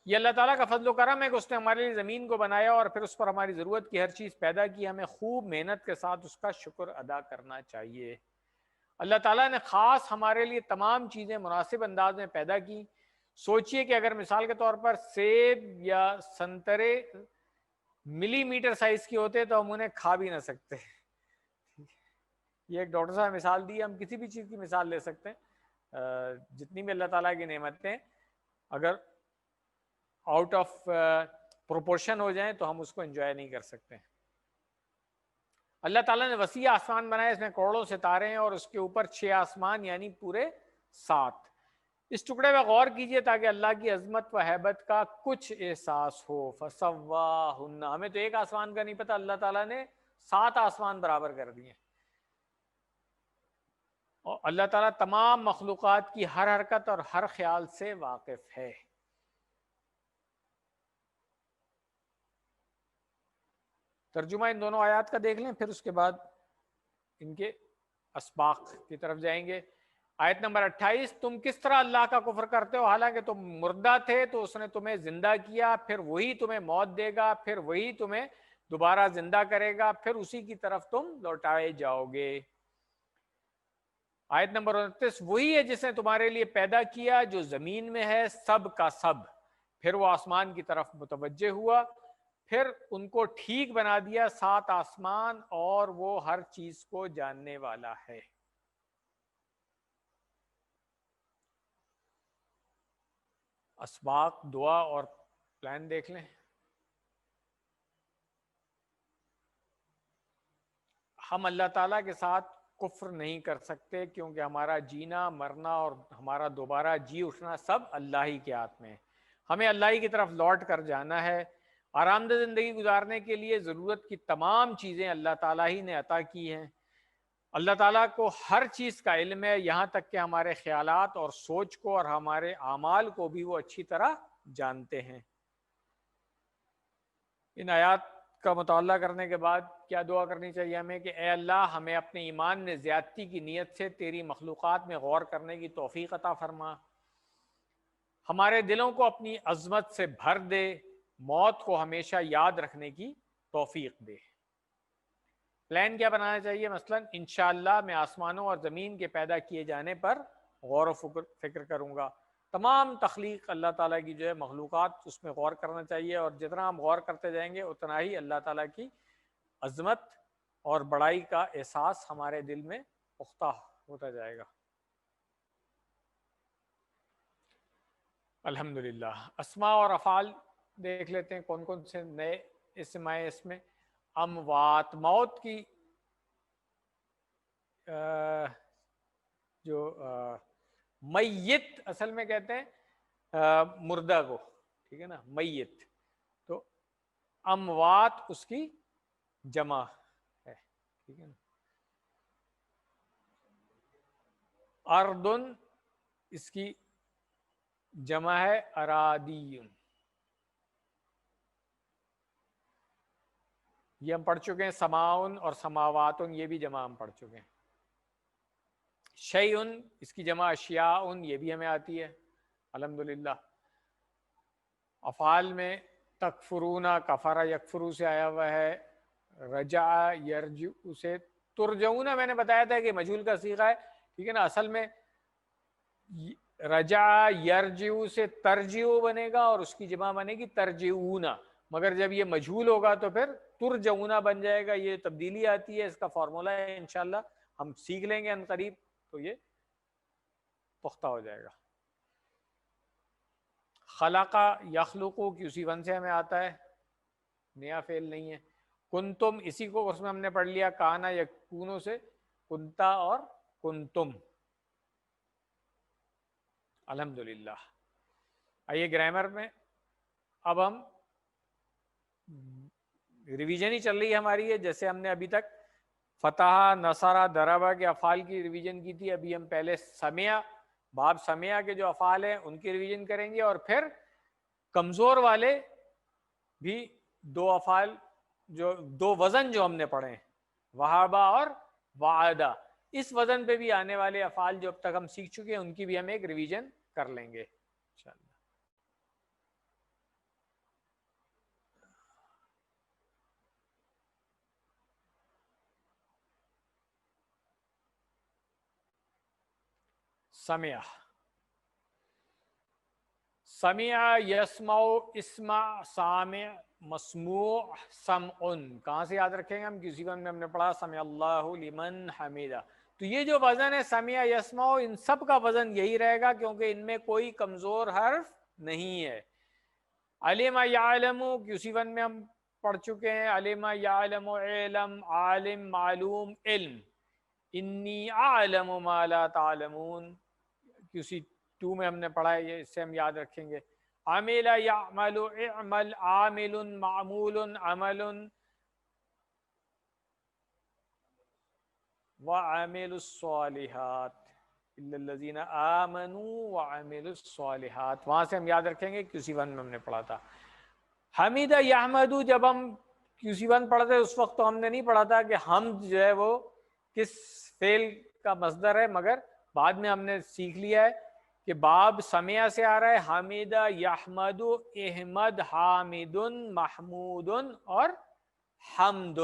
یہ اللہ تعالیٰ کا فضل و کرم ہے کہ اس نے ہمارے لیے زمین کو بنایا اور پھر اس پر ہماری ضرورت کی ہر چیز پیدا کی، ہمیں خوب محنت کے ساتھ اس کا شکر ادا کرنا چاہیے۔ اللہ تعالیٰ نے خاص ہمارے لیے تمام چیزیں مناسب انداز میں پیدا کی۔ سوچئے کہ اگر مثال کے طور پر سیب یا سنترے ملی میٹر سائز کے ہوتے تو ہم انہیں کھا بھی نہ سکتے۔ یہ ایک ڈاکٹر صاحب مثال دی، ہم کسی بھی چیز کی مثال لے سکتے ہیں، جتنی بھی اللہ تعالیٰ کی نعمتیں اگر آؤٹ آف پروپورشن ہو جائیں تو ہم اس کو انجوائے نہیں کر سکتے۔ اللہ تعالیٰ نے وسیع آسمان بنائے، اس میں کروڑوں ستارے ہیں، اور اس کے اوپر 6 آسمان یعنی پورے 7۔ اس ٹکڑے میں غور کیجئے تاکہ اللہ کی عظمت و ہیبت کا کچھ احساس ہو۔ فسواہن، ہمیں تو ایک آسمان کا نہیں پتہ، اللہ تعالیٰ نے 7 آسمان برابر کر دیے، اور اللہ تعالیٰ تمام مخلوقات کی ہر حرکت اور ہر خیال سے واقف ہے۔ ترجمہ ان دونوں آیات کا دیکھ لیں، پھر اس کے بعد ان کے اسباق کی طرف جائیں گے۔ آیت نمبر 28، تم کس طرح اللہ کا کفر کرتے ہو حالانکہ تم مردہ تھے تو اس نے تمہیں زندہ کیا، پھر وہی تمہیں موت دے گا، پھر وہی تمہیں دوبارہ زندہ کرے گا، پھر اسی کی طرف تم لوٹائے جاؤ گے۔ آیت نمبر 29، وہی ہے جس نے تمہارے لیے پیدا کیا جو زمین میں ہے سب کا سب، پھر وہ آسمان کی طرف متوجہ ہوا، پھر ان کو ٹھیک بنا دیا 7 آسمان، اور وہ ہر چیز کو جاننے والا ہے۔ اسباق، دعا اور پلان دیکھ لیں۔ ہم اللہ تعالیٰ کے ساتھ کفر نہیں کر سکتے کیونکہ ہمارا جینا، مرنا اور ہمارا دوبارہ جی اٹھنا سب اللہ ہی کے ہاتھ میں ہے۔ ہمیں اللہ ہی کی طرف لوٹ کر جانا ہے۔ آرامدہ زندگی گزارنے کے لیے ضرورت کی تمام چیزیں اللہ تعالیٰ ہی نے عطا کی ہیں۔ اللہ تعالیٰ کو ہر چیز کا علم ہے، یہاں تک کہ ہمارے خیالات اور سوچ کو اور ہمارے اعمال کو بھی وہ اچھی طرح جانتے ہیں۔ ان آیات کا مطالعہ کرنے کے بعد کیا دعا کرنی چاہیے ہمیں کہ اے اللہ ہمیں اپنے ایمان میں زیادتی کی نیت سے تیری مخلوقات میں غور کرنے کی توفیق عطا فرما، ہمارے دلوں کو اپنی عظمت سے بھر دے، موت کو ہمیشہ یاد رکھنے کی توفیق دے۔ پلان کیا بنانا چاہیے؟ مثلا انشاءاللہ میں آسمانوں اور زمین کے پیدا کیے جانے پر غور و فکر کروں گا۔ تمام تخلیق اللہ تعالیٰ کی جو ہے مخلوقات، اس میں غور کرنا چاہیے، اور جتنا ہم غور کرتے جائیں گے اتنا ہی اللہ تعالیٰ کی عظمت اور بڑائی کا احساس ہمارے دل میں پختہ ہوتا جائے گا۔ الحمدللہ۔ اسماء اور افعال دیکھ لیتے ہیں، کون کون سے نئے اسم آئے اس میں۔ اموات، موت کی جو میت اصل میں کہتے ہیں مردہ کو، ٹھیک ہے نا، میت، تو اموات اس کی جمع ہے، ٹھیک ہے نا۔ اردن اس کی جمع ہے ارادیون، یہ ہم پڑھ چکے ہیں۔ سماؤن اور سماواتن یہ بھی جمع ہم پڑھ چکے ہیں۔ شیئن اس کی جمع اشیاءن، یہ بھی ہمیں آتی ہے الحمدللہ۔ افعال میں تکفرون، کفر یکفرو سے آیا ہوا ہے، رجع یرجع سے، ترجعون میں نے بتایا تھا کہ مجہول کا صیغہ ہے، ٹھیک ہے نا، اصل میں رجع یرجع سے ترجع بنے گا اور اس کی جمع بنے گی ترجعون، مگر جب یہ مجہول ہوگا تو پھر ترجعون بن جائے گا۔ یہ تبدیلی آتی ہے، اس کا فارمولہ ہے انشاءاللہ ہم سیکھ لیں گے ان قریب تو یہ پختہ ہو جائے گا. خلقہ یخلقو کی اسی ون سے ہمیں آتا ہے, نیا فعل نہیں ہے. کنتم اسی کو اس میں ہم نے پڑھ لیا کانا یکونو سے, کنتا اور کنتم. الحمدللہ. آئیے گرامر میں اب ہم ریویژن ہی چل رہی ہے ہماری ہے, جیسے ہم نے ابھی تک فتح, نصرہ, ضربہ کے افعال کی ریویژن کی تھی. ابھی ہم پہلے سمع, باب سمع کے جو افعال ہیں ان کی ریویژن کریں گے, اور پھر کمزور والے بھی دو افعال جو دو وزن جو ہم نے پڑھے ہیں, وہابہ اور وعدہ, اس وزن پہ بھی آنے والے افعال جو اب تک ہم سیکھ چکے ہیں ان کی بھی ہم ایک ریویژن کر لیں گے انشاءاللہ. سمع, سمع یسمع, اسمع, سامع, مسموع, سمع. کہاں سے یاد رکھیں گے ہم؟ کسی ون میں ہم نے پڑھا سمع اللہ لمن حمیدہ. تو یہ جو وزن ہے سمع یسمع, ان سب کا وزن یہی رہے گا کیونکہ ان میں کوئی کمزور حرف نہیں ہے. علم یعلم کی اسی ون میں ہم پڑھ چکے ہیں, علم یعلم, علم, عالم, معلوم, علم. انی اعلم ما لا تعلمون کی اسی 2 میں ہم نے پڑھا ہے, یہ اس سے ہم یاد رکھیں گے. عمل یعمل, اعمل, عامل, معمول, عمل, وعمل الصالحات الا الذین آمنوا وعملوا الصالحات. وہاں سے ہم یاد رکھیں گے کسی ون میں ہم نے پڑھا تھا. حمید یحمد, جب ہم کسی ون پڑھتے اس وقت تو ہم نے نہیں پڑھا تھا کہ حمد جو ہے وہ کس فعل کا مصدر ہے, مگر بعد میں ہم نے سیکھ لیا ہے کہ باب سمع سے آ رہا ہے. حمید یحمد, احمد, حامد, محمود اور حمد.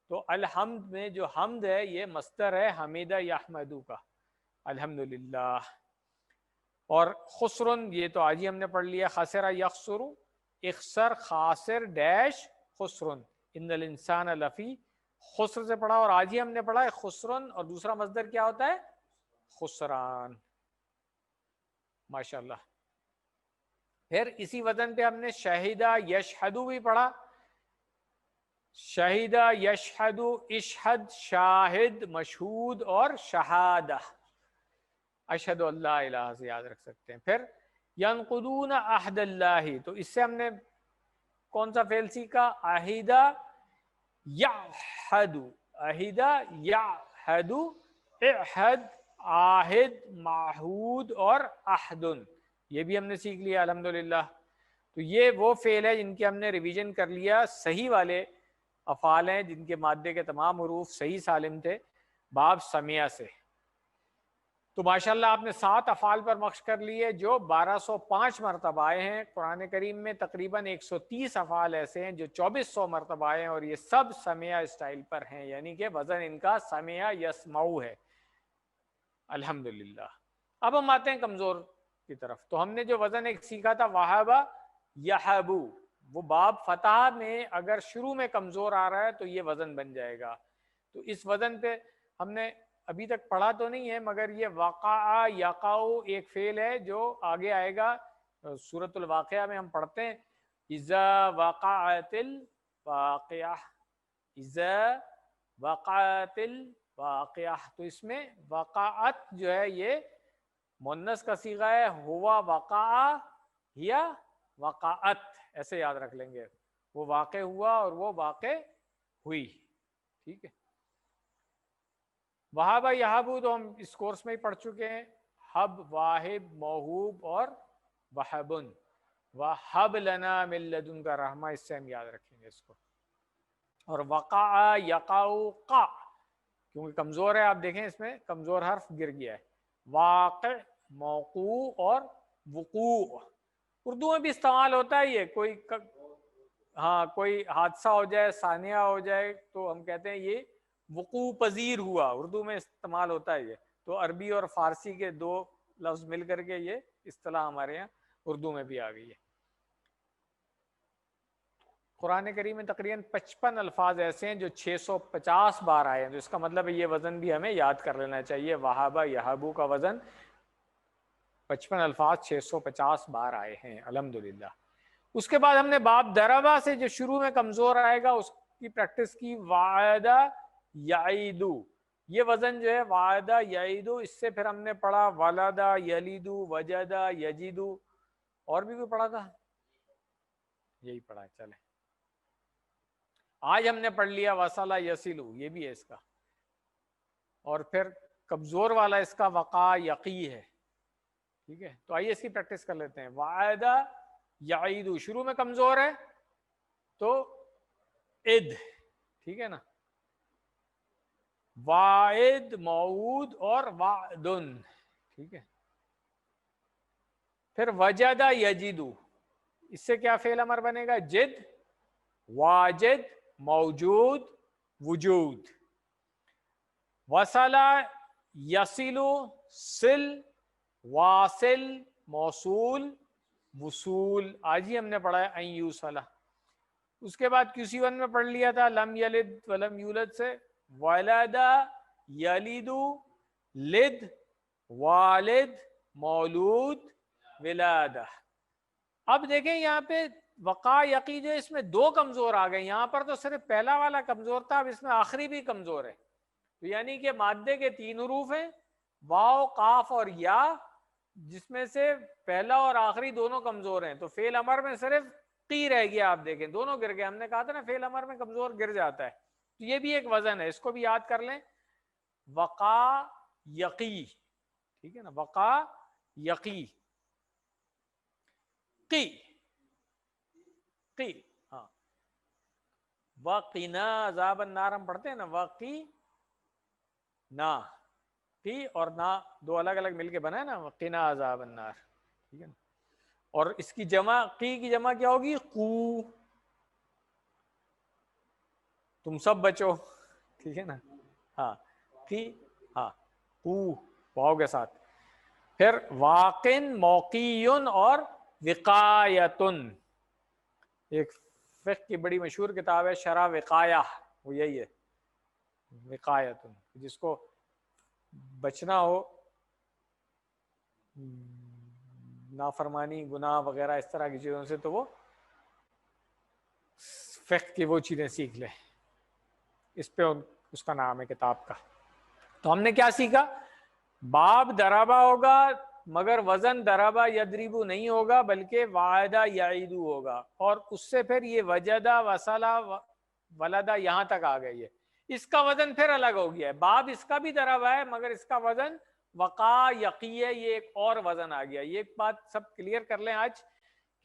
تو الحمد میں جو حمد ہے یہ مصدر ہے حمید یحمدو کا, الحمدللہ. اور خسرن یہ تو آج ہی ہم نے پڑھ لیا, خسر یخسر, اخسر, خاسر, ڈیش, خسرن. ان الانسان لفی خسر سے پڑھا, اور آج ہی ہم نے پڑھا ہے خسرن, اور دوسرا مصدر کیا ہوتا ہے؟ خسران. ماشاءاللہ. پھر اسی وزن پہ ہم نے شہیدہ یشہدو بھی پڑھا, شہیدہ یشہدو, اشہد, شاہد, مشہود اور شہادہ. اشہد اللہ الہ سے یاد رکھ سکتے ہیں. پھر ینقضون عہد اللہ, تو اس سے ہم نے کون سا فعل سیکھا؟ عہدہ یعہد, عہدہ یعہد, اعہد, عاہد, معہود اور عہد. یہ بھی ہم نے سیکھ لیا الحمدللہ. تو یہ وہ فعل ہے جن کی ہم نے ریویژن کر لیا, صحیح والے افعال ہیں جن کے مادے کے تمام حروف صحیح سالم تھے باب سمع سے. تو ماشاءاللہ آپ نے 7 افعال پر مشق کر لیے جو 1205 مرتبہ آئے ہیں. قرآن کریم میں تقریباً 130 افعال ایسے ہیں جو 2400 مرتبہ آئے ہیں, اور یہ سب سمع اسٹائل پر ہیں, یعنی کہ وزن ان کا سمع یسمعو ہے. الحمدللہ. اب ہم آتے ہیں کمزور کی طرف. تو ہم نے جو وزن ایک سیکھا تھا وہابہ یحبو, وہ باب فتح میں اگر شروع میں کمزور آ رہا ہے تو یہ وزن بن جائے گا. تو اس وزن پہ ہم نے ابھی تک پڑھا تو نہیں ہے, مگر یہ وقع یقعو ایک فعل ہے جو آگے آئے گا سورۃ الواقعہ میں ہم پڑھتے ہیں. اذا وقعت الواقعہ, اذا وقعت الواقعہ. تو اس میں وقعت جو ہے یہ مؤنث کا صیغہ ہے, ہوا وقع یا وقعت, ایسے یاد رکھ لیں گے. وہ واقع ہوا اور وہ واقع ہوئی. ٹھیک ہے. وہابہ یہابو تو ہم اس کورس میں ہی پڑھ چکے ہیں. حب, واہب, موہوب اور وہبن. وہب لنا من لدنک رحمہ, اس سے ہم یاد رکھیں گے اس کو. اور وقع یقعو قع, کیونکہ کمزور ہے, آپ دیکھیں اس میں کمزور حرف گر گیا ہے. واقع, موقوع اور وقوع. اردو میں بھی استعمال ہوتا ہے یہ, کوئی حادثہ ہو جائے, ثانیہ ہو جائے, تو ہم کہتے ہیں یہ وقوع پذیر ہوا. اردو میں استعمال ہوتا ہے یہ. تو عربی اور فارسی کے 2 لفظ مل کر کے یہ اصطلاح ہمارے یہاں اردو میں بھی آ گئی ہے. قرآن کریم میں تقریباً 55 الفاظ ایسے ہیں جو 650 بار آئے ہیں، تو اس کا مطلب ہے یہ وزن بھی ہمیں یاد کر لینا چاہیے. وہابہ یہابو کا وزن 55 الفاظ 650 بار آئے ہیں الحمدللہ. اس کے بعد ہم نے باب دربا سے جو شروع میں کمزور آئے گا اس کی پریکٹس کی. وعدہ یعیدو، یہ وزن جو ہے وعدہ یعیدو، اس سے پھر ہم نے پڑھا ولدہ یلیدو، وجدہ یجیدو، اور بھی کوئی پڑھا تھا؟ یہی پڑھا ہے. چلیں آج ہم نے پڑھ لیا وصلہ یسلو، یہ بھی ہے اس کا. اور پھر کمزور والا اس کا وقع یقی ہے. ٹھیک ہے، تو آئیے اس کی پریکٹس کر لیتے ہیں. وعدہ یعیدو شروع میں کمزور ہے تو اد، ٹھیک ہے نا. واعد موعود اور وعدن، ٹھیک ہے. پھر وجدہ یجدو، اس سے کیا فعل امر بنے گا؟ جد، واجد، موجود، وجود. وصلہ یصلو، سل، واصل، موصول، وصول. آج ہی ہم نے پڑھا ہے ان یوصلہ. اس کے بعد QC1 میں پڑھ لیا تھا لم یلد ولم یولد سے ولد یلد، لد، والد، مولود، ولادہ. اب دیکھیں یہاں پہ وقع یقی جو اس میں دو کمزور آ گئے. یہاں پر تو صرف پہلا والا کمزور تھا، اب اس میں آخری بھی کمزور ہے. تو یعنی کہ مادے کے 3 حروف ہیں، واو، قاف اور یا، جس میں سے پہلا اور آخری دونوں کمزور ہیں. تو فعل امر میں صرف قی رہ گیا. آپ دیکھیں دونوں گر گئے. ہم نے کہا تھا نا فعل امر میں کمزور گر جاتا ہے. تو یہ بھی ایک وزن ہے، اس کو بھی یاد کر لیں. وقع یقی، ٹھیک ہے نا. وقع یقی، قی، قی، ہاں. وقنا عذاب النار ہم پڑھتے ہیں نا، وقی نا، قی اور نا دو الگ الگ مل کے بنا ہے نا، وقنا عذاب النار، ٹھیک ہے نا. اور اس کی جمع، قی کی جمع کیا ہوگی؟ قو، تم سب بچو، ٹھیک ہے نا. ہاں قی، ہاں قو واو کے ساتھ. پھر واقن، موقیون اور وقایتن. ایک فقہ کی بڑی مشہور کتاب ہے شرح وقایہ، وہ یہی ہے وقایتن. جس کو بچنا ہو نافرمانی، گناہ وغیرہ اس طرح کی چیزوں سے، تو وہ فقہ کی وہ چیزیں سیکھ لے. اس پہ اس کا نام ہے کتاب کا. تو ہم نے کیا سیکھا؟ باب دربا ہوگا مگر وزن دربا یدریبو نہیں ہوگا، بلکہ وعدہ یعیدو ہوگا. اور اس سے پھر یہ وجدہ، وصلہ، ولدہ یہاں تک آ گئی ہے. اس کا وزن پھر الگ ہو گیا ہے. باب اس کا بھی دربا ہے مگر اس کا وزن وقع یقی ہے، یہ ایک اور وزن آ گیا. یہ ایک بات سب کلیئر کر لیں آج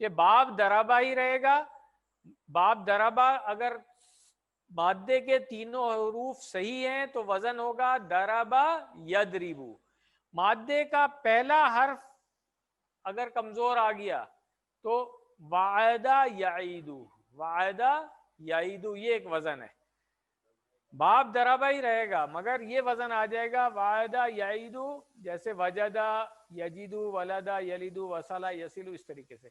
کہ باب دربا ہی رہے گا. باب دربا اگر مادے کے تینوں حروف صحیح ہیں تو وزن ہوگا دربا یدریبو. مادے کا پہلا حرف اگر کمزور آ گیا تو وعدہ یعیدو، وعدہ یعیدو، یہ ایک وزن ہے. باب دربا ہی رہے گا مگر یہ وزن آ جائے گا وعدہ یعیدو، جیسے وجدہ، یجیدو، ولدہ، یلیدو، وصلہ، یسلو، اس طریقے سے.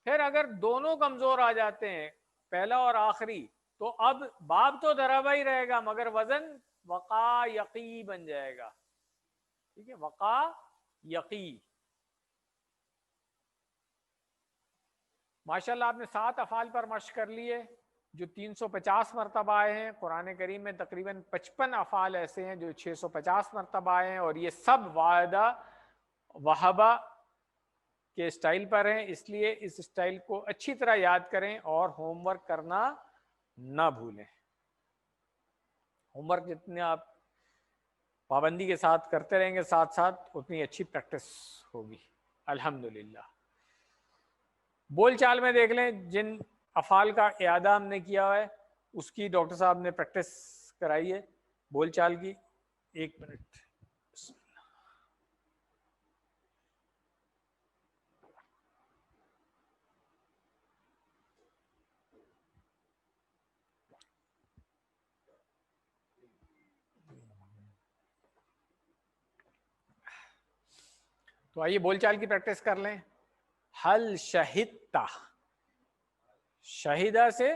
پھر اگر دونوں کمزور آ جاتے ہیں پہلا اور آخری، تو اب باب تو دربا ہی رہے گا مگر وزن وقع یقی بن جائے گا. ٹھیک ہے، وقع یقی. ماشاءاللہ آپ نے 7 افعال پر مشق کر لیے جو 350 مرتبہ آئے ہیں. قرآن کریم میں تقریباً 55 افعال ایسے ہیں جو 650 مرتبہ آئے ہیں، اور یہ سب وعدہ وہبہ کے اسٹائل پر ہیں. اس لیے اس اسٹائل کو اچھی طرح یاد کریں اور ہوم ورک کرنا نہ بھولیں. ہوم ورک جتنے آپ پابندی کے ساتھ کرتے رہیں گے ساتھ ساتھ اتنی اچھی پریکٹس ہوگی الحمدللہ. بول چال میں دیکھ لیں جن افعال کا اعادہ ہم نے کیا ہے اس کی ڈاکٹر صاحب نے پریکٹس کرائی ہے بول چال کی. 1 منٹ. تو آئیے بول چال کی پریکٹس کر لیں. حل شہدتا، شہیدہ سے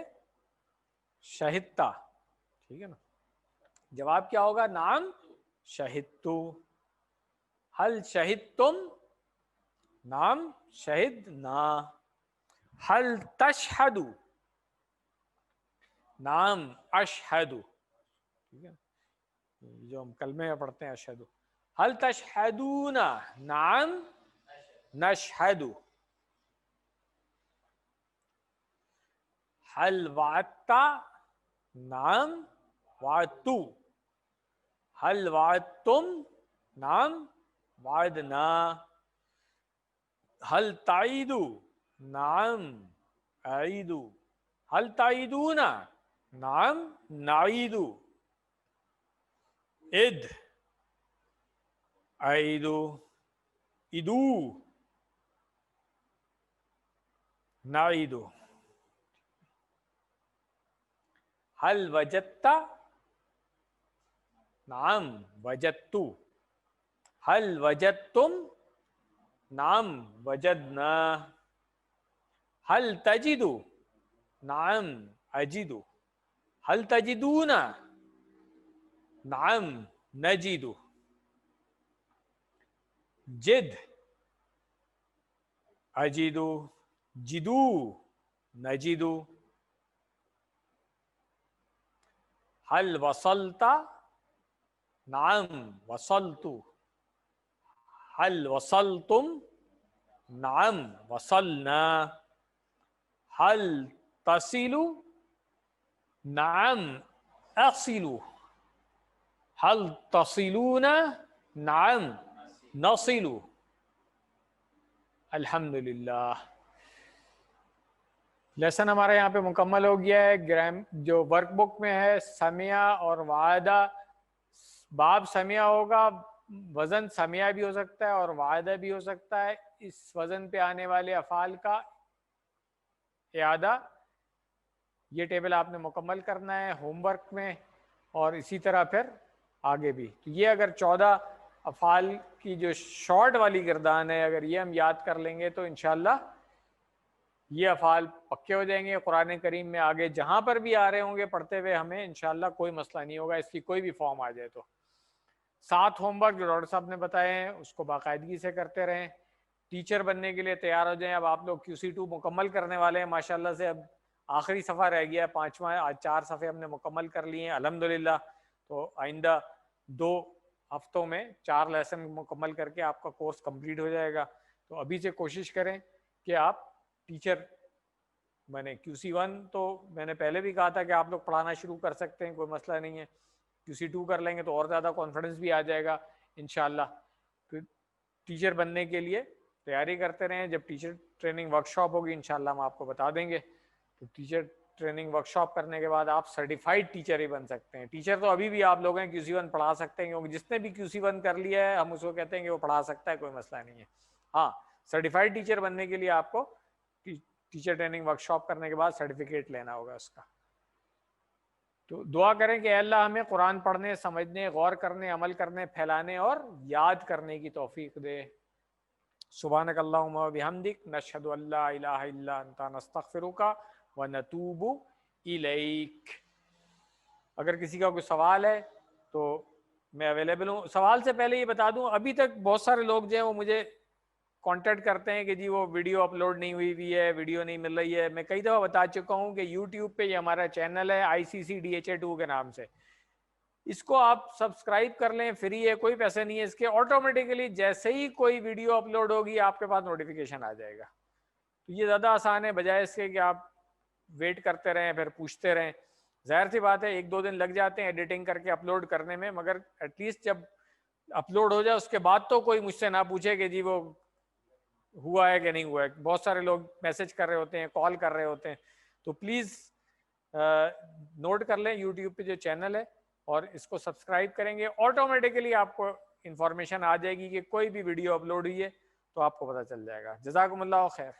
شہدتا, ٹھیک ہے نا. جواب کیا ہوگا؟ نعم شہدتو. حل شہدتم؟ نعم شہدنا. حل تشہدو؟ نعم اشہدو. ٹھیک ہے, جو ہم کلمے میں پڑھتے ہیں اشہدو. حل تشہدون؟ نعم نشہدو. حل وعدت؟ نعم وعدتو. حل وعدتم؟ نعم وعدنا. حل تعیدو؟ نعم اعیدو. حل تعیدون؟ نعم نعیدو. اد اعیدو. ادو نعیدو. حل وجدت؟ نعم وجدتو. حل وجدتم؟ نعم وجدنا. حل تجدو؟ نعم اجدو. حل تجدون؟ نعم نجدو. جد اجدو. جدو نجدو. حل وصلت؟ نعم وصلتو. حل وصلتم؟ نعم وصلنا. حل تصل؟ نعم اصل. حل تصلون؟ نعم نصل. الحمدللہ. لیسن ہمارا یہاں پہ مکمل ہو گیا ہے. جو ورک بک میں ہے سمعہ اور وعدہ, باب سمعہ ہوگا, وزن سمعہ بھی ہو سکتا ہے اور وعدہ بھی ہو سکتا ہے. اس وزن پہ آنے والے افعال کا اعادہ, یہ ٹیبل آپ نے مکمل کرنا ہے ہوم ورک میں, اور اسی طرح پھر آگے بھی. تو یہ اگر 14 افعال کی جو شارٹ والی گردان ہے, اگر یہ ہم یاد کر لیں گے تو انشاءاللہ یہ افعال پکے ہو جائیں گے. قرآن کریم میں آگے جہاں پر بھی آ رہے ہوں گے پڑھتے ہوئے ہمیں انشاءاللہ کوئی مسئلہ نہیں ہوگا, اس کی کوئی بھی فارم آ جائے تو. 7 ہوم ورک جو ڈاکٹر صاحب نے بتائے ہیں اس کو باقاعدگی سے کرتے رہیں. ٹیچر بننے کے لیے تیار ہو جائیں. اب آپ لوگ QC2 مکمل کرنے والے ہیں ماشاءاللہ سے. اب آخری صفحہ رہ گیا ہے 5واں, آج 4 صفحے ہم نے مکمل کر لیے ہیں الحمدللہ. تو آئندہ 2 ہفتوں میں 4 لیسن مکمل کر کے آپ کا کورس کمپلیٹ ہو جائے گا. تو ابھی سے کوشش کریں کہ آپ ٹیچر بنے. QC1 تو میں نے پہلے بھی کہا تھا کہ آپ لوگ پڑھانا شروع کر سکتے ہیں, کوئی مسئلہ نہیں ہے. QC2 کر لیں گے تو اور زیادہ کانفیڈنس بھی آ جائے گا انشاءاللہ. تو ٹیچر بننے کے لیے تیاری کرتے رہیں. جب ٹیچر ٹریننگ ورک شاپ ہوگی انشاءاللہ ہم آپ کو بتا دیں گے. تو ٹیچر ٹریننگ ورک شاپ کرنے کے بعد آپ سرٹیفائڈ ٹیچر ہی بن سکتے ہیں. ٹیچر تو ابھی بھی آپ لوگ ہیں QC1 پڑھا سکتے ہیں, کیونکہ جس نے بھی QC1 کر لیا ہے ہم اس کو کہتے ہیں کہ وہ پڑھا سکتا ہے, کوئی مسئلہ نہیں ہے. ہاں, سرٹیفائڈ ٹیچر بننے کے لیے آپ کو ٹیچر ٹریننگ ورک شاپ کرنے کے بعد سرٹیفکیٹ لینا ہوگا اس کا. تو دعا کریں کہ اے اللہ ہمیں قرآن پڑھنے, سمجھنے, غور کرنے, عمل کرنے, پھیلانے اور یاد کرنے کی توفیق دے. سبحانک اللہم و بحمدک نشہد ان لا الہ الا انت نستغفرک و نتوب الیک. اگر کسی کا کوئی سوال ہے تو میں اویلیبل ہوں. سوال سے پہلے یہ بتا دوں, ابھی تک بہت سارے لوگ جو ہیں وہ مجھے کانٹیکٹ کرتے ہیں کہ جی وہ ویڈیو اپلوڈ نہیں ہوئی ہے, ویڈیو نہیں مل رہی ہے. میں کئی دفعہ بتا چکا ہوں کہ YouTube پہ یہ ہمارا چینل ہے ICC-DHA2 کے نام سے, اس کو آپ سبسکرائب کر لیں, فری ہے, کوئی پیسے نہیں ہے اس کے. آٹومیٹیکلی جیسے ہی کوئی ویڈیو اپلوڈ ہوگی آپ کے پاس نوٹیفیکیشن آ جائے گا. تو یہ زیادہ آسان ہے بجائے اس کے کہ آپ ویٹ کرتے رہیں پھر پوچھتے رہیں. ظاہر سی بات ہے 1-2 دن لگ جاتے ہیں ایڈیٹنگ کر کے اپلوڈ کرنے میں, مگر ایٹ لیسٹ جب اپلوڈ ہو جائے اس کے بعد تو کوئی مجھ سے نہ پوچھے کہ جی وہ ہوا ہے کہ نہیں ہوا ہے. بہت سارے لوگ میسج کر رہے ہوتے ہیں, کال کر رہے ہوتے ہیں. تو پلیز نوٹ کر لیں YouTube پہ جو چینل ہے اور اس کو سبسکرائب کریں گے, آٹومیٹیکلی آپ کو انفارمیشن آ جائے گی کہ کوئی بھی ویڈیو اپلوڈ ہوئی ہے تو آپ کو پتہ چل جائے گا. جزاکم اللہ خیر.